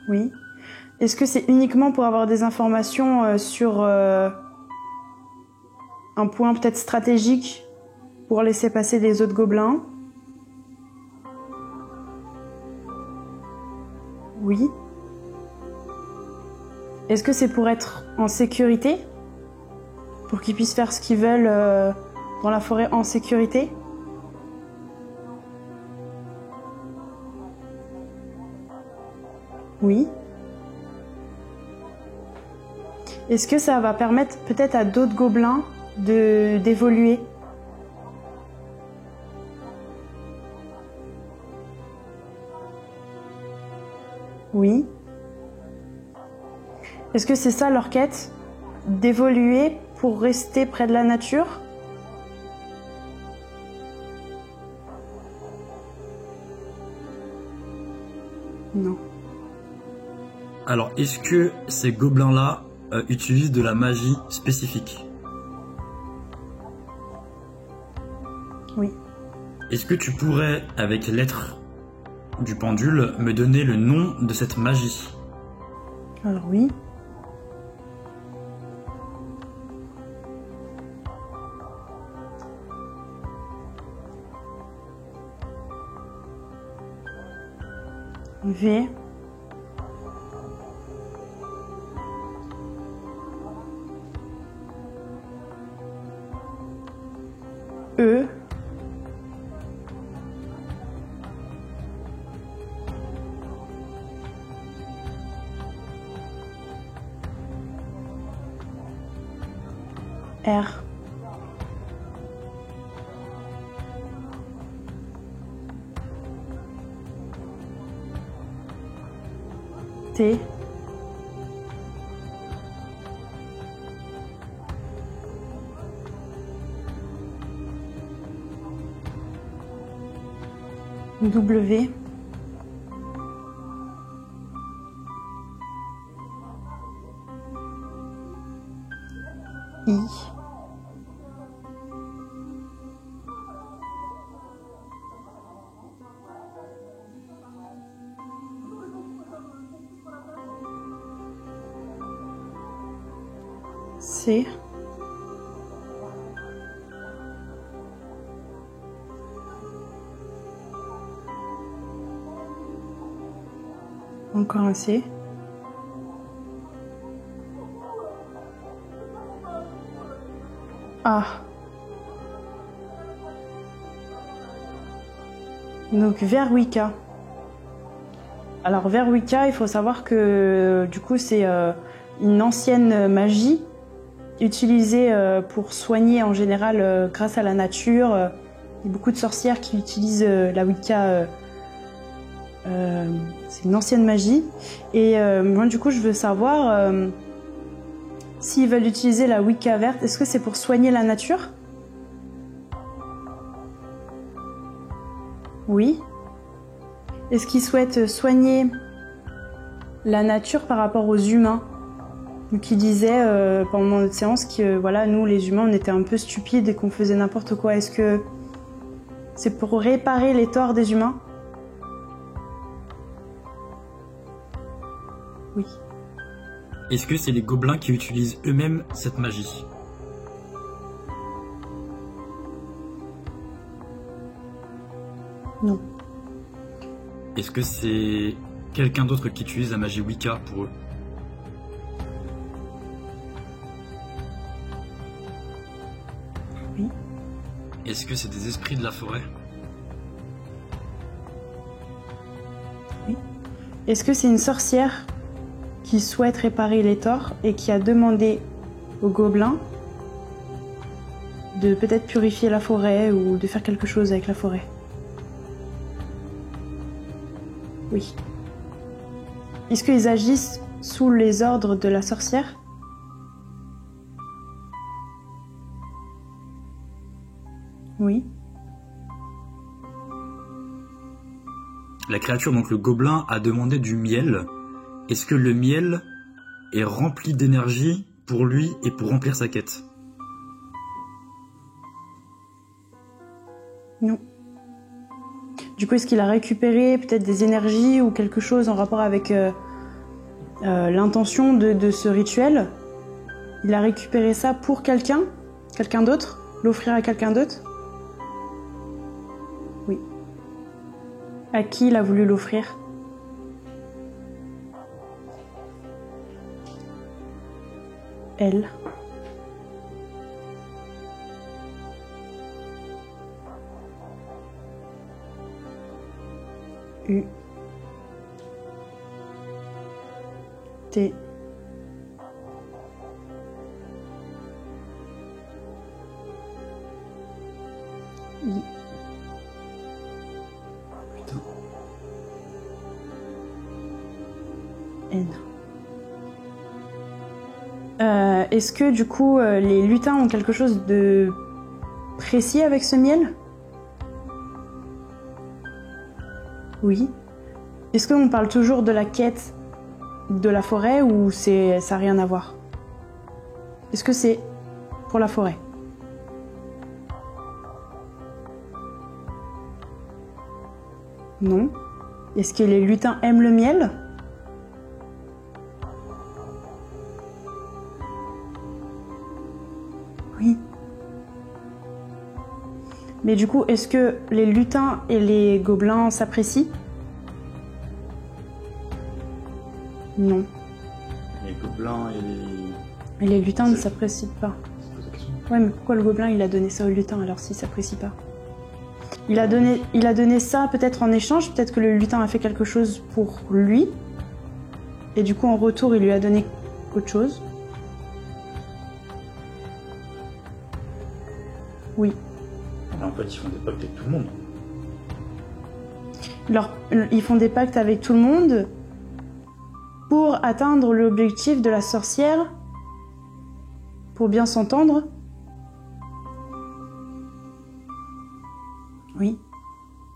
Oui. Est-ce que c'est uniquement pour avoir des informations sur un point peut-être stratégique pour laisser passer les autres gobelins. Oui. Est-ce que c'est pour être en sécurité? Pour qu'ils puissent faire ce qu'ils veulent dans la forêt en sécurité? Oui. Est-ce que ça va permettre peut-être à d'autres gobelins d'évoluer? Oui. Est-ce que c'est ça leur quête? D'évoluer pour rester près de la nature? Non. Alors, est-ce que ces gobelins-là utilisent de la magie spécifique? Oui. Est-ce que tu pourrais, avec l'être du pendule, me donner le nom de cette magie? Alors oui. V. E. R. T. W. I. C. Encore un C. A. Donc vers Wicca. Alors vers Wicca, il faut savoir que du coup c'est une ancienne magie utilisée pour soigner en général grâce à la nature. Il y a beaucoup de sorcières qui utilisent la Wicca. C'est une ancienne magie. Et moi du coup je veux savoir s'ils veulent utiliser la Wicca verte, est-ce que c'est pour soigner la nature? Oui. Est-ce qu'ils souhaitent soigner la nature par rapport aux humains? Qui disaient pendant notre séance que voilà, nous les humains on était un peu stupides et qu'on faisait n'importe quoi. Est-ce que c'est pour réparer les torts des humains? Oui. Est-ce que c'est les gobelins qui utilisent eux-mêmes cette magie? Non. Est-ce que c'est quelqu'un d'autre qui utilise la magie Wicca pour eux? Oui. Est-ce que c'est des esprits de la forêt? Oui. Est-ce que c'est une sorcière qui souhaite réparer les torts et qui a demandé aux gobelins de peut-être purifier la forêt ou de faire quelque chose avec la forêt? Oui. Est-ce qu'ils agissent sous les ordres de la sorcière? Oui. La créature, donc le gobelin, a demandé du miel. Est-ce que le miel est rempli d'énergie pour lui et pour remplir sa quête? Non. Du coup, est-ce qu'il a récupéré peut-être des énergies ou quelque chose en rapport avec l'intention de ce rituel? Il a récupéré ça pour quelqu'un? Quelqu'un d'autre? L'offrir à quelqu'un d'autre? Oui. À qui il a voulu l'offrir? Elle. U. T. I. Putain. N. Est-ce que du coup les lutins ont quelque chose de précis avec ce miel? Oui. Est-ce qu'on parle toujours de la quête de la forêt ou ça n'a rien à voir? Est-ce que c'est pour la forêt? Non. Est-ce que les lutins aiment le miel? Oui. Mais du coup, est-ce que les lutins et les gobelins s'apprécient? Non. Les gobelins et Et les lutins ne s'apprécient pas. Ouais, mais pourquoi le gobelin il a donné ça au lutin alors s'il s'apprécie pas? Il a donné ça peut-être en échange, peut-être que le lutin a fait quelque chose pour lui. Et du coup en retour il lui a donné autre chose. Oui. En fait, ils font des pactes avec tout le monde. Ils font des pactes avec tout le monde pour atteindre l'objectif de la sorcière, pour bien s'entendre. Oui.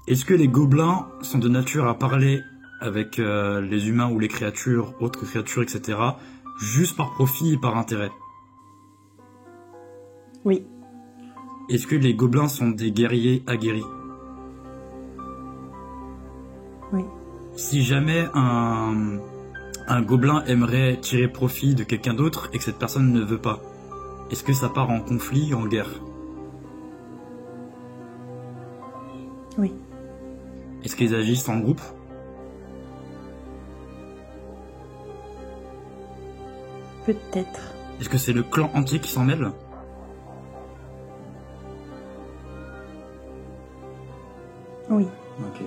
Est-ce que les gobelins sont de nature à parler avec les humains ou les créatures, autres créatures, etc., juste par profit et par intérêt? Oui. Est-ce que les gobelins sont des guerriers aguerris? Oui. Si jamais un gobelin aimerait tirer profit de quelqu'un d'autre et que cette personne ne veut pas, est-ce que ça part en conflit, en guerre? Oui. Est-ce qu'ils agissent en groupe? Peut-être. Est-ce que c'est le clan entier qui s'en mêle? Oui. Ok.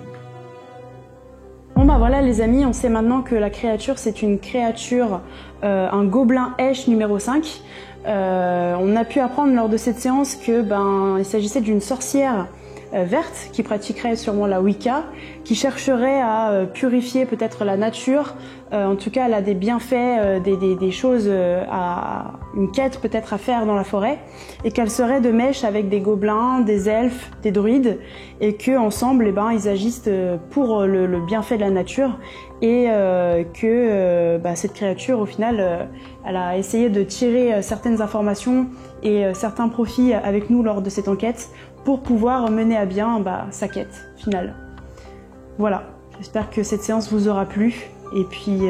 Bon bah voilà les amis, on sait maintenant que la créature c'est une créature, un gobelin Esh numéro 5. On a pu apprendre lors de cette séance que il s'agissait d'une sorcière verte qui pratiquerait sûrement la Wicca, qui chercherait à purifier peut-être la nature. En tout cas, elle a des bienfaits, des choses, une quête peut-être à faire dans la forêt, et qu'elle serait de mèche avec des gobelins, des elfes, des druides, et que ensemble, ils agissent pour le bienfait de la nature, et que cette créature, au final, elle a essayé de tirer certaines informations et certains profits avec nous lors de cette enquête pour pouvoir mener à bien sa quête finale. Voilà, j'espère que cette séance vous aura plu. Et puis,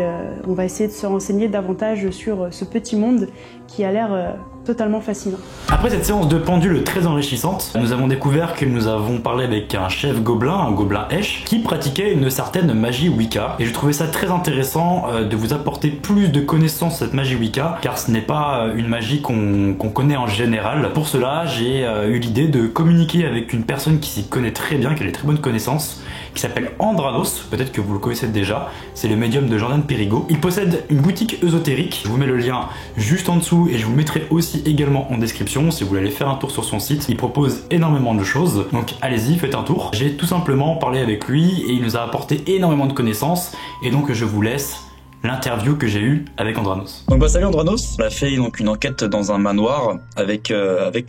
on va essayer de se renseigner davantage sur ce petit monde qui a l'air totalement fascinant. Après cette séance de pendule très enrichissante, nous avons découvert que nous avons parlé avec un chef gobelin, un gobelin Esh, qui pratiquait une certaine magie Wicca. Et je trouvais ça très intéressant de vous apporter plus de connaissances sur cette magie Wicca, car ce n'est pas une magie qu'on connaît en général. Pour cela, j'ai eu l'idée de communiquer avec une personne qui s'y connaît très bien, qui a des très bonnes connaissances, qui s'appelle Andranos, peut-être que vous le connaissez déjà, c'est le médium de Jordan Perigo. Il possède une boutique ésotérique, je vous mets le lien juste en dessous et je vous mettrai aussi également en description si vous voulez aller faire un tour sur son site. Il propose énormément de choses, donc allez-y, faites un tour. J'ai tout simplement parlé avec lui et il nous a apporté énormément de connaissances et donc je vous laisse l'interview que j'ai eue avec Andranos. Donc salut Andranos, on a fait donc une enquête dans un manoir avec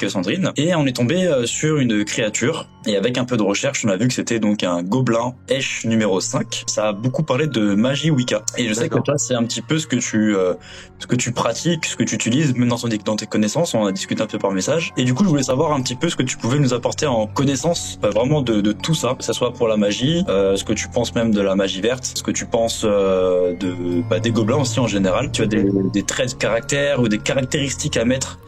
Sandrine et on est tombé sur une créature et avec un peu de recherche on a vu que c'était donc un gobelin Esh numéro 5. Ça a beaucoup parlé de magie Wicca et je sais que toi c'est un petit peu ce que tu pratiques, ce que tu utilises même dans tes connaissances, on a discuté un peu par message et du coup je voulais savoir un petit peu ce que tu pouvais nous apporter en connaissance vraiment de tout ça, que ça soit pour la magie, ce que tu penses même de la magie verte, ce que tu penses des gobelins aussi en général. Tu as des traits de caractère ou des caractéristiques à mettre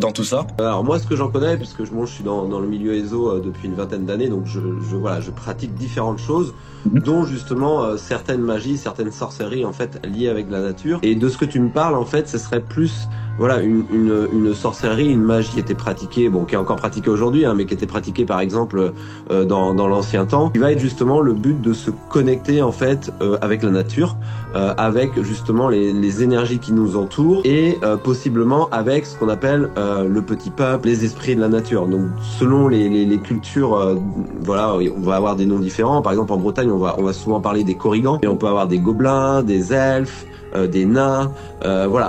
dans tout ça? Alors moi, ce que j'en connais, puisque je suis dans le milieu ESO depuis une vingtaine d'années, donc je pratique différentes choses, dont justement certaines magies, certaines sorcelleries en fait liées avec la nature. Et de ce que tu me parles, en fait, ce serait plus une sorcellerie, une magie qui était pratiquée, qui est encore pratiquée aujourd'hui, mais qui était pratiquée par exemple dans l'ancien temps, qui va être justement le but de se connecter en fait avec la nature, avec justement les énergies qui nous entourent et possiblement avec ce qu'on appelle le petit peuple, les esprits de la nature. Donc selon les cultures, on va avoir des noms différents. Par exemple en Bretagne, on va souvent parler des korrigans, et on peut avoir des gobelins, des elfes, des nains,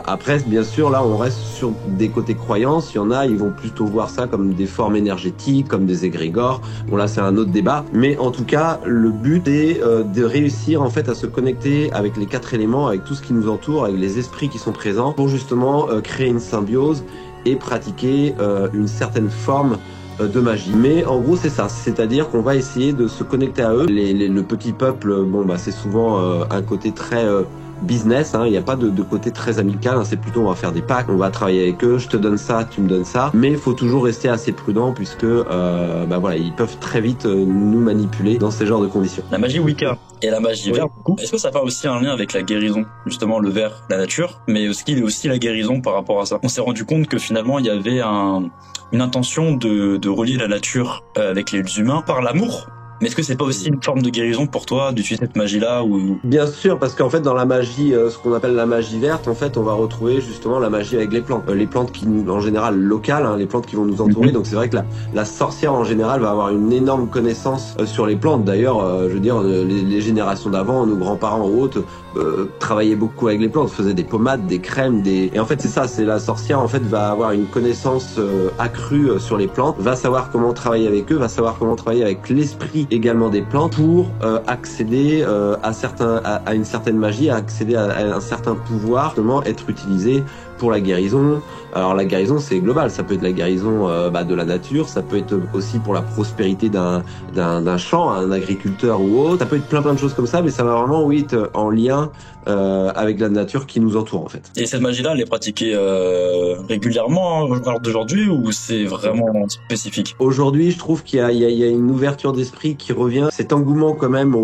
Après, bien sûr, là, on reste sur des côtés croyances. Il y en a, ils vont plutôt voir ça comme des formes énergétiques, comme des égrégores. Bon, là, c'est un autre débat. Mais en tout cas, le but est de réussir en fait à se connecter avec les 4 éléments, avec tout ce qui nous entoure, avec les esprits qui sont présents, pour justement créer une symbiose et pratiquer une certaine forme de magie. Mais en gros c'est ça, c'est-à-dire qu'on va essayer de se connecter à eux. Le petit peuple, c'est souvent un côté très business, il n'y a pas de côté très amical, c'est plutôt on va faire des packs, on va travailler avec eux, je te donne ça, tu me donnes ça, mais il faut toujours rester assez prudent puisque ils peuvent très vite nous manipuler dans ces genres de conditions. La magie Wicca et la magie verte, est-ce que ça fait aussi un lien avec la guérison, justement le vert, la nature, mais aussi la guérison par rapport à ça? On s'est rendu compte que finalement il y avait une intention de relier la nature avec les humains par l'amour. Mais est-ce que c'est pas aussi une forme de guérison pour toi d'utiliser cette magie-là ou... Bien sûr, parce qu'en fait dans la magie, ce qu'on appelle la magie verte, en fait on va retrouver justement la magie avec les plantes. Les plantes qui, en général locales, les plantes qui vont nous entourer. Donc c'est vrai que la sorcière en général va avoir une énorme connaissance sur les plantes. D'ailleurs, les générations d'avant, nos grands-parents ou autres, travaillaient beaucoup avec les plantes, faisaient des pommades, des crèmes, et en fait c'est ça, c'est la sorcière en fait va avoir une connaissance accrue sur les plantes, va savoir comment travailler avec eux, va savoir comment travailler avec l'esprit également des plantes pour accéder à une certaine magie, à accéder à un certain pouvoir, justement être utilisé pour la guérison. Alors la guérison c'est global, ça peut être la guérison de la nature, ça peut être aussi pour la prospérité d'un champ, un agriculteur ou autre, ça peut être plein de choses comme ça, mais ça va vraiment être en lien avec la nature qui nous entoure en fait. Et cette magie-là, elle est pratiquée régulièrement à l'heure d'aujourd'hui ou c'est vraiment spécifique? Aujourd'hui, je trouve qu'il y a une ouverture d'esprit qui revient, cet engouement quand même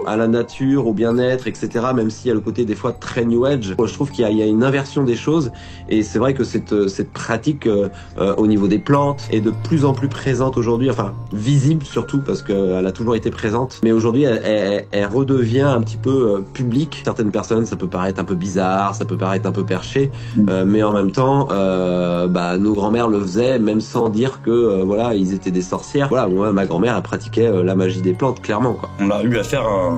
à la nature, au bien-être, etc. Même s'il y a le côté des fois très new age, je trouve qu'il y a une inversion des choses et c'est vrai que cette pratique au niveau des plantes est de plus en plus présente aujourd'hui, enfin visible surtout parce qu'elle a toujours été présente, mais aujourd'hui elle redevient un petit peu publique. Certaines personnes, ça peut paraître un peu bizarre, ça peut paraître un peu perché, mais en même temps, nos grands-mères le faisaient même sans dire que ils étaient des sorcières. Voilà, moi, ma grand-mère, elle pratiquait la magie des plantes, clairement, quoi. On a eu affaire à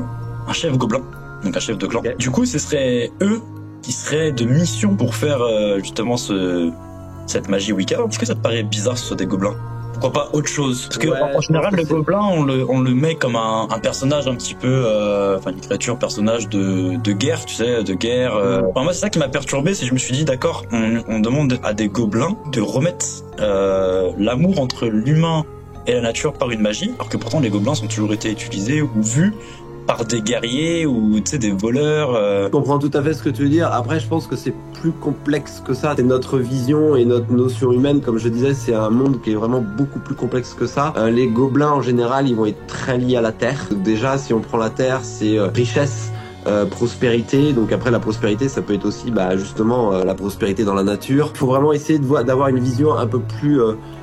un chef gobelin, donc un chef de clan. Okay. Du coup, ce serait eux qui seraient de mission pour faire justement cette magie Wicca. Est-ce que ça te paraît bizarre que ce soit des gobelins? Pourquoi pas autre chose? Parce que en général, le gobelin, on le met comme un personnage un petit peu, une créature, personnage de guerre, tu sais, de guerre. Moi, c'est ça qui m'a perturbé, c'est que je me suis dit, d'accord, on demande à des gobelins de remettre l'amour entre l'humain et la nature par une magie, alors que pourtant les gobelins ont toujours été utilisés ou vus par des guerriers ou des voleurs. Je comprends tout à fait ce que tu veux dire. Après, je pense que c'est plus complexe que ça. C'est notre vision et notre notion humaine. Comme je disais, c'est un monde qui est vraiment beaucoup plus complexe que ça. Les gobelins, en général, ils vont être très liés à la terre. Donc déjà, si on prend la terre, c'est richesse, prospérité. Donc après, la prospérité, ça peut être aussi justement la prospérité dans la nature. Il faut vraiment essayer d'avoir une vision un peu plus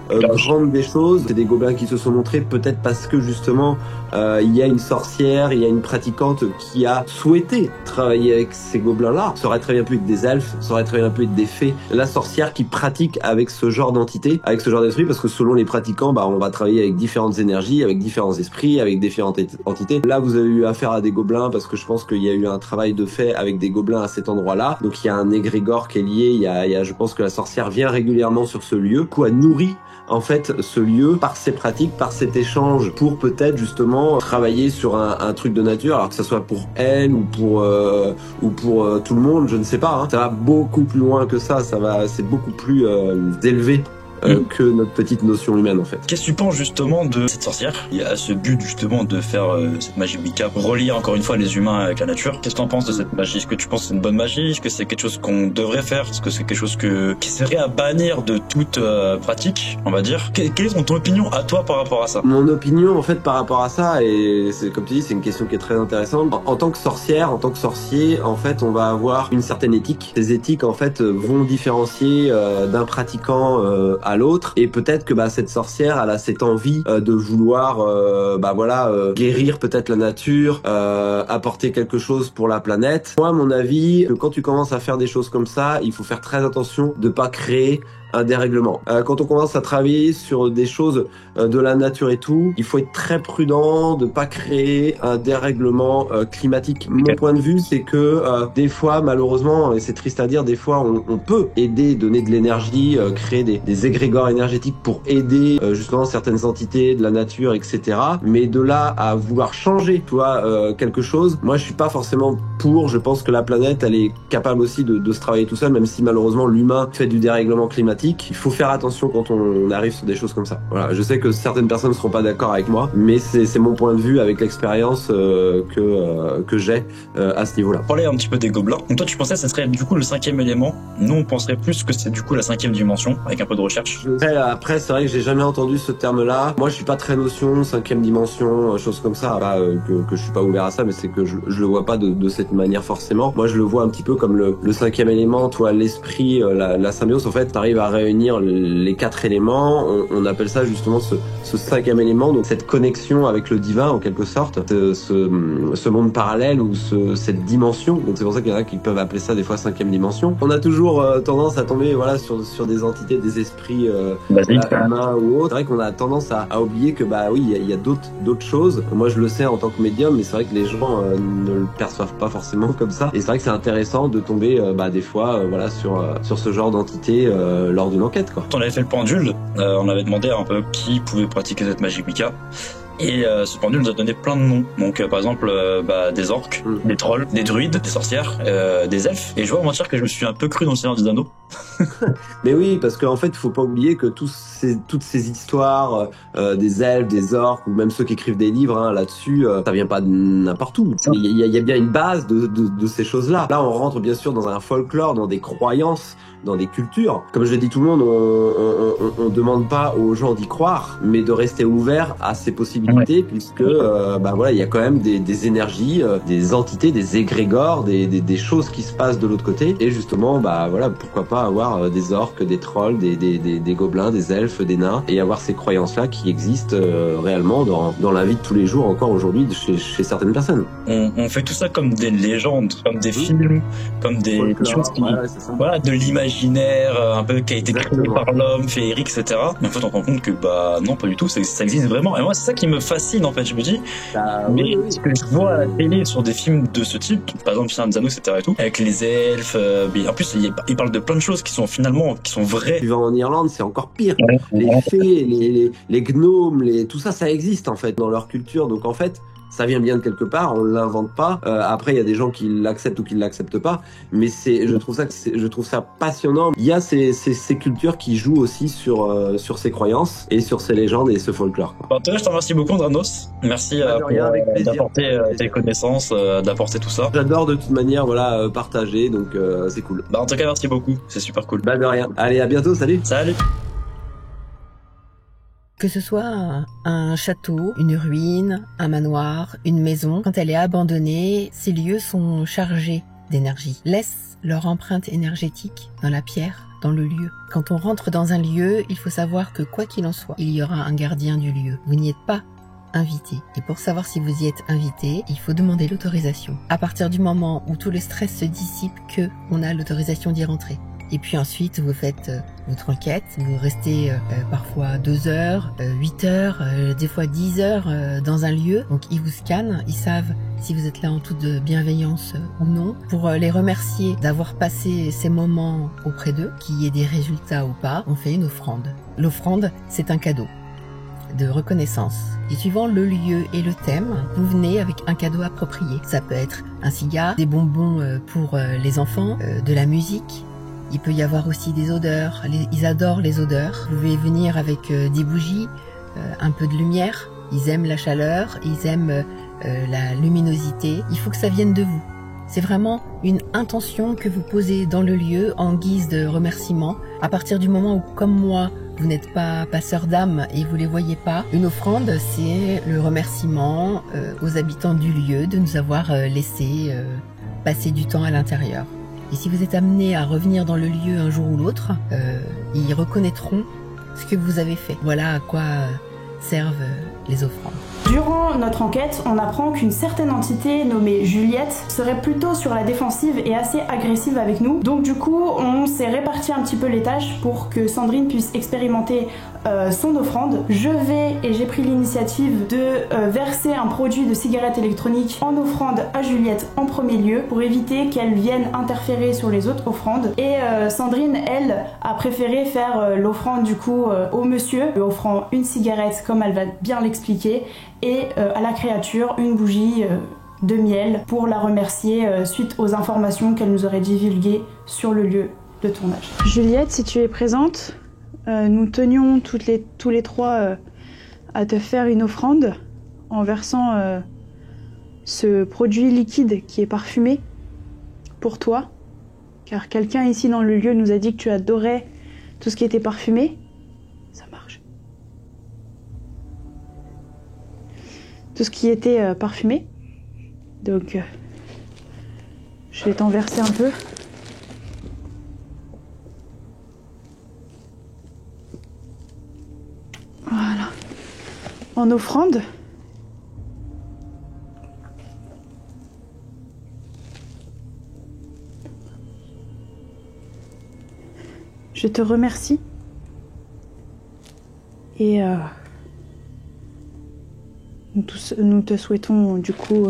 grande des choses. C'est des gobelins qui se sont montrés peut-être parce que justement il y a une sorcière, il y a une pratiquante qui a souhaité travailler avec ces gobelins-là. Ça aurait très bien pu être des elfes, ça aurait très bien pu être des fées. La sorcière qui pratique avec ce genre d'entité, avec ce genre d'esprit, parce que selon les pratiquants, on va travailler avec différentes énergies, avec différents esprits, avec différentes entités. Là, vous avez eu affaire à des gobelins parce que je pense qu'il y a eu un travail de fait avec des gobelins à cet endroit-là. Donc il y a un égrégore qui est lié, je pense que la sorcière vient régulièrement sur ce lieu, quoi nourrit en fait ce lieu par ses pratiques, par cet échange, pour peut-être justement travailler sur un truc de nature, alors que ça soit pour elle ou pour tout le monde, je ne sais pas. Ça va beaucoup plus loin que ça, c'est beaucoup plus élevé que notre petite notion humaine en fait. Qu'est-ce que tu penses justement de cette sorcière? Il y a ce but justement de faire cette magie Wicca, relier encore une fois les humains avec la nature. Qu'est-ce que tu en penses de cette magie? Est-ce que tu penses que c'est une bonne magie? Est-ce que c'est quelque chose qu'on devrait faire? Est-ce que c'est quelque chose qui serait à bannir de toute pratique, on va dire? Quelle est ton opinion à toi par rapport à ça? Mon opinion en fait par rapport à ça, et c'est comme tu dis, c'est une question qui est très intéressante. En tant que sorcière, en tant que sorcier, en fait on va avoir une certaine éthique. Ces éthiques en fait vont différencier d'un pratiquant à l'autre, et peut-être que cette sorcière elle a cette envie de vouloir guérir peut-être la nature, apporter quelque chose pour la planète. Moi, à mon avis, quand tu commences à faire des choses comme ça, il faut faire très attention de pas créer un dérèglement. Quand on commence à travailler sur des choses de la nature et tout, il faut être très prudent de pas créer un dérèglement climatique. Mon point de vue, c'est que des fois, malheureusement, et c'est triste à dire, des fois, on peut aider, donner de l'énergie, créer des égrégores énergétiques pour aider justement certaines entités de la nature, etc. Mais de là à vouloir changer, quelque chose, moi, je suis pas forcément pour. Je pense que la planète, elle est capable aussi de se travailler tout seul, même si malheureusement l'humain fait du dérèglement climatique. Il faut faire attention quand on arrive sur des choses comme ça. Voilà, je sais que certaines personnes ne seront pas d'accord avec moi, mais c'est mon point de vue avec l'expérience que j'ai à ce niveau-là. Parler un petit peu des gobelins. Donc toi, tu pensais que ce serait du coup le 5e élément. Nous, on penserait plus que c'est du coup la 5e dimension, avec un peu de recherche. Après, c'est vrai que j'ai jamais entendu ce terme-là. Moi, je suis pas très notion 5e dimension, choses comme ça. Que je suis pas ouvert à ça, mais c'est que je le vois pas de cette manière forcément. Moi, je le vois un petit peu comme le 5e élément, l'esprit, la symbiose. En fait, t'arrives à réunir les 4 éléments, on appelle ça justement ce 5e élément, donc cette connexion avec le divin en quelque sorte, ce monde parallèle ou cette dimension. Donc c'est pour ça qu'il y en a qui peuvent appeler ça des fois 5e dimension. On a toujours tendance à tomber sur des entités, des esprits humains ou autres. C'est vrai qu'on a tendance à oublier que il y a d'autres choses. Moi je le sais en tant que médium, mais c'est vrai que les gens ne le perçoivent pas forcément comme ça. Et c'est vrai que c'est intéressant de tomber des fois sur ce genre d'entité lors d'une enquête, quoi. On avait fait le pendule, on avait demandé un peu qui pouvait pratiquer cette magie Wicca. Et ce pendule nous a donné plein de noms. Donc par exemple des orques, des trolls, des druides, des sorcières, des elfes. Et je dois mentir que je me suis un peu cru dans le Seigneur des Anneaux. Mais oui, parce qu'en fait, il faut pas oublier que toutes ces histoires des elfes, des orques, ou même ceux qui écrivent des livres là-dessus, ça vient pas de n'importe où. Il y a bien une base de ces choses-là. Là, on rentre bien sûr dans un folklore, dans des croyances, dans des cultures. Comme je l'ai dit tout le monde, on demande pas aux gens d'y croire, mais de rester ouvert à ces possibilités, puisque il y a quand même des énergies, des entités, des égrégores, des choses qui se passent de l'autre côté. Et justement, pourquoi pas avoir des orques, des trolls, des gobelins, des elfes, des nains, et avoir ces croyances-là qui existent réellement dans la vie de tous les jours encore aujourd'hui chez certaines personnes. On fait tout ça comme des légendes, comme des films, comme des choses qui, de l'imaginaire un peu qui a été créé par l'homme, féerique, etc. Mais en fait, on se rend compte que non, pas du tout, ça existe vraiment. Et moi, c'est ça qui me fascine en fait. Je me dis, ce que je vois à la télé sur des films de ce type, par exemple Seigneur des Anneaux, etc. et tout, avec les elfes, en plus, il parle de plein de choses qui sont vraies. Tu vas en Irlande, c'est encore pire. Les fées, les gnomes, tout ça, ça existe en fait dans leur culture. Donc en fait, ça vient bien de quelque part, on l'invente pas. Après, il y a des gens qui l'acceptent ou qui l'acceptent pas, mais je trouve ça passionnant. Il y a ces cultures qui jouent aussi sur ces croyances et sur ces légendes et ce folklore. En tout cas, je te remercie beaucoup, Dranos. Merci d'apporter tes connaissances, d'apporter tout ça. J'adore de toute manière, partager, donc c'est cool. En tout cas, merci beaucoup, c'est super cool. De rien. Allez, à bientôt, salut. Salut. Que ce soit un château, une ruine, un manoir, une maison, quand elle est abandonnée, ces lieux sont chargés d'énergie, laissent leur empreinte énergétique dans la pierre, dans le lieu. Quand on rentre dans un lieu, il faut savoir que quoi qu'il en soit, il y aura un gardien du lieu. Vous n'y êtes pas invité. Et pour savoir si vous y êtes invité, il faut demander l'autorisation. À partir du moment où tout le stress se dissipe, on a l'autorisation d'y rentrer. Et puis ensuite, vous faites votre enquête, vous restez parfois 2 heures, 8 heures, des fois 10 heures dans un lieu. Donc ils vous scannent, ils savent si vous êtes là en toute bienveillance ou non. Pour les remercier d'avoir passé ces moments auprès d'eux, qu'il y ait des résultats ou pas, on fait une offrande. L'offrande, c'est un cadeau de reconnaissance. Et suivant le lieu et le thème, vous venez avec un cadeau approprié. Ça peut être un cigare, des bonbons pour les enfants, de la musique, Il peut y avoir aussi des odeurs. Ils adorent les odeurs. Vous pouvez venir avec des bougies, un peu de lumière. Ils aiment la chaleur, ils aiment la luminosité. Il faut que ça vienne de vous. C'est vraiment une intention que vous posez dans le lieu en guise de remerciement. À partir du moment où, comme moi, vous n'êtes pas passeur d'âme et vous les voyez pas, une offrande, c'est le remerciement aux habitants du lieu de nous avoir laissé passer du temps à l'intérieur. Et si vous êtes amené à revenir dans le lieu un jour ou l'autre, ils reconnaîtront ce que vous avez fait. Voilà à quoi servent les offrandes. Durant notre enquête, on apprend qu'une certaine entité nommée Juliette serait plutôt sur la défensive et assez agressive avec nous. Donc du coup, on s'est réparti un petit peu les tâches pour que Sandrine puisse expérimenter son offrande. J'ai pris l'initiative de verser un produit de cigarette électronique en offrande à Juliette en premier lieu pour éviter qu'elle vienne interférer sur les autres offrandes. Et Sandrine, elle, a préféré faire l'offrande du coup au monsieur, offrant une cigarette comme elle va bien l'expliquer, et à la créature une bougie de miel pour la remercier suite aux informations qu'elle nous aurait divulguées sur le lieu de tournage. Juliette, si tu es présente, nous tenions tous les trois à te faire une offrande en versant ce produit liquide qui est parfumé pour toi, car quelqu'un ici dans le lieu nous a dit que tu adorais tout ce qui était parfumé. Ça marche. Tout ce qui était parfumé. Donc, je vais t'en verser un peu. Voilà. En offrande. Je te remercie. Et nous te souhaitons du coup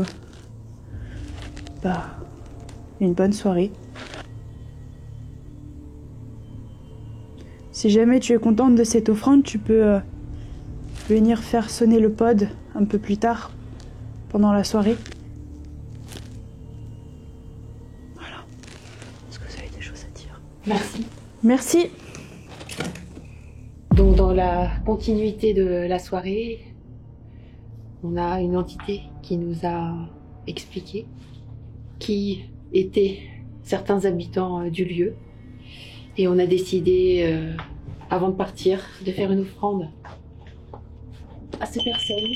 une bonne soirée. Si jamais tu es contente de cette offrande, tu peux venir faire sonner le pod un peu plus tard pendant la soirée. Voilà. Est-ce que vous avez des choses à dire? Merci. Merci. Donc dans la continuité de la soirée, on a une entité qui nous a expliqué qui étaient certains habitants du lieu. Et on a décidé, avant de partir, de faire une offrande à ces personnes.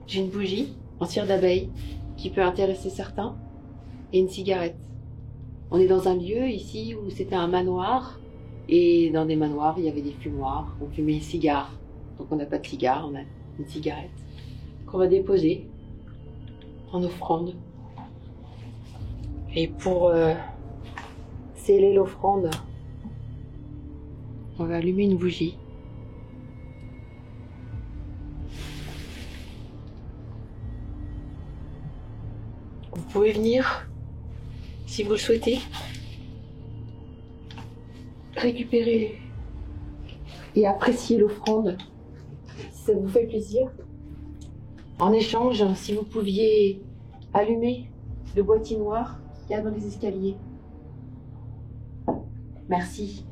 J'ai une bougie en cire d'abeille qui peut intéresser certains et une cigarette. On est dans un lieu ici où c'était un manoir. Et dans des manoirs, il y avait des fumoirs. On fumait des cigares. Donc on n'a pas de cigare, on a une cigarette qu'on va déposer en offrande. Et pour sceller l'offrande, on va allumer une bougie. Vous pouvez venir, si vous le souhaitez, récupérer et apprécier l'offrande, si ça vous fait plaisir. En échange, si vous pouviez allumer le boîtier noir qu'il y a dans les escaliers. Merci.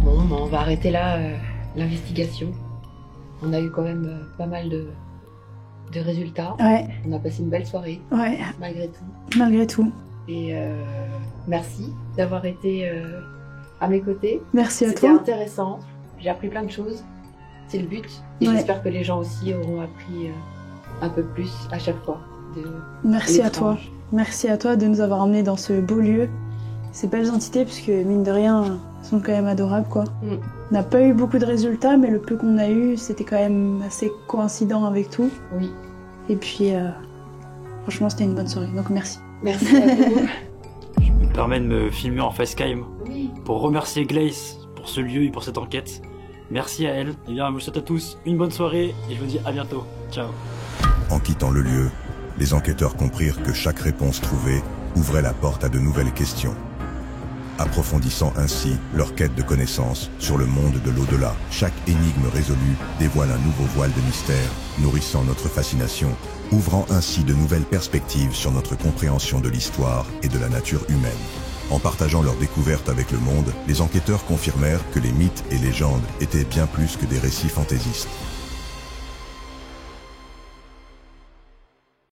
Bon, on va arrêter là l'investigation. On a eu quand même pas mal de résultats. Ouais. On a passé une belle soirée. Ouais. Malgré tout. Malgré tout. Et merci d'avoir été à mes côtés. Merci à toi. C'était intéressant. J'ai appris plein de choses. C'est le but. Et j'espère que les gens aussi auront appris un peu plus à chaque fois. Merci à toi. Merci à toi de nous avoir emmenés dans ce beau lieu. Ces belles entités, puisque mine de rien, sont quand même adorables, quoi. On n'a pas eu beaucoup de résultats, mais le peu qu'on a eu, c'était quand même assez coïncident avec tout. Oui. Et puis, franchement, c'était une bonne soirée, donc merci. Merci à vous. Je me permets de me filmer en facecam pour remercier Glace pour ce lieu et pour cette enquête. Merci à elle. Et bien, je vous souhaite à tous une bonne soirée et je vous dis à bientôt. Ciao. En quittant le lieu, les enquêteurs comprirent que chaque réponse trouvée ouvrait la porte à de nouvelles questions, approfondissant ainsi leur quête de connaissances sur le monde de l'au-delà. Chaque énigme résolue dévoile un nouveau voile de mystère, nourrissant notre fascination, ouvrant ainsi de nouvelles perspectives sur notre compréhension de l'histoire et de la nature humaine. En partageant leurs découvertes avec le monde, les enquêteurs confirmèrent que les mythes et légendes étaient bien plus que des récits fantaisistes.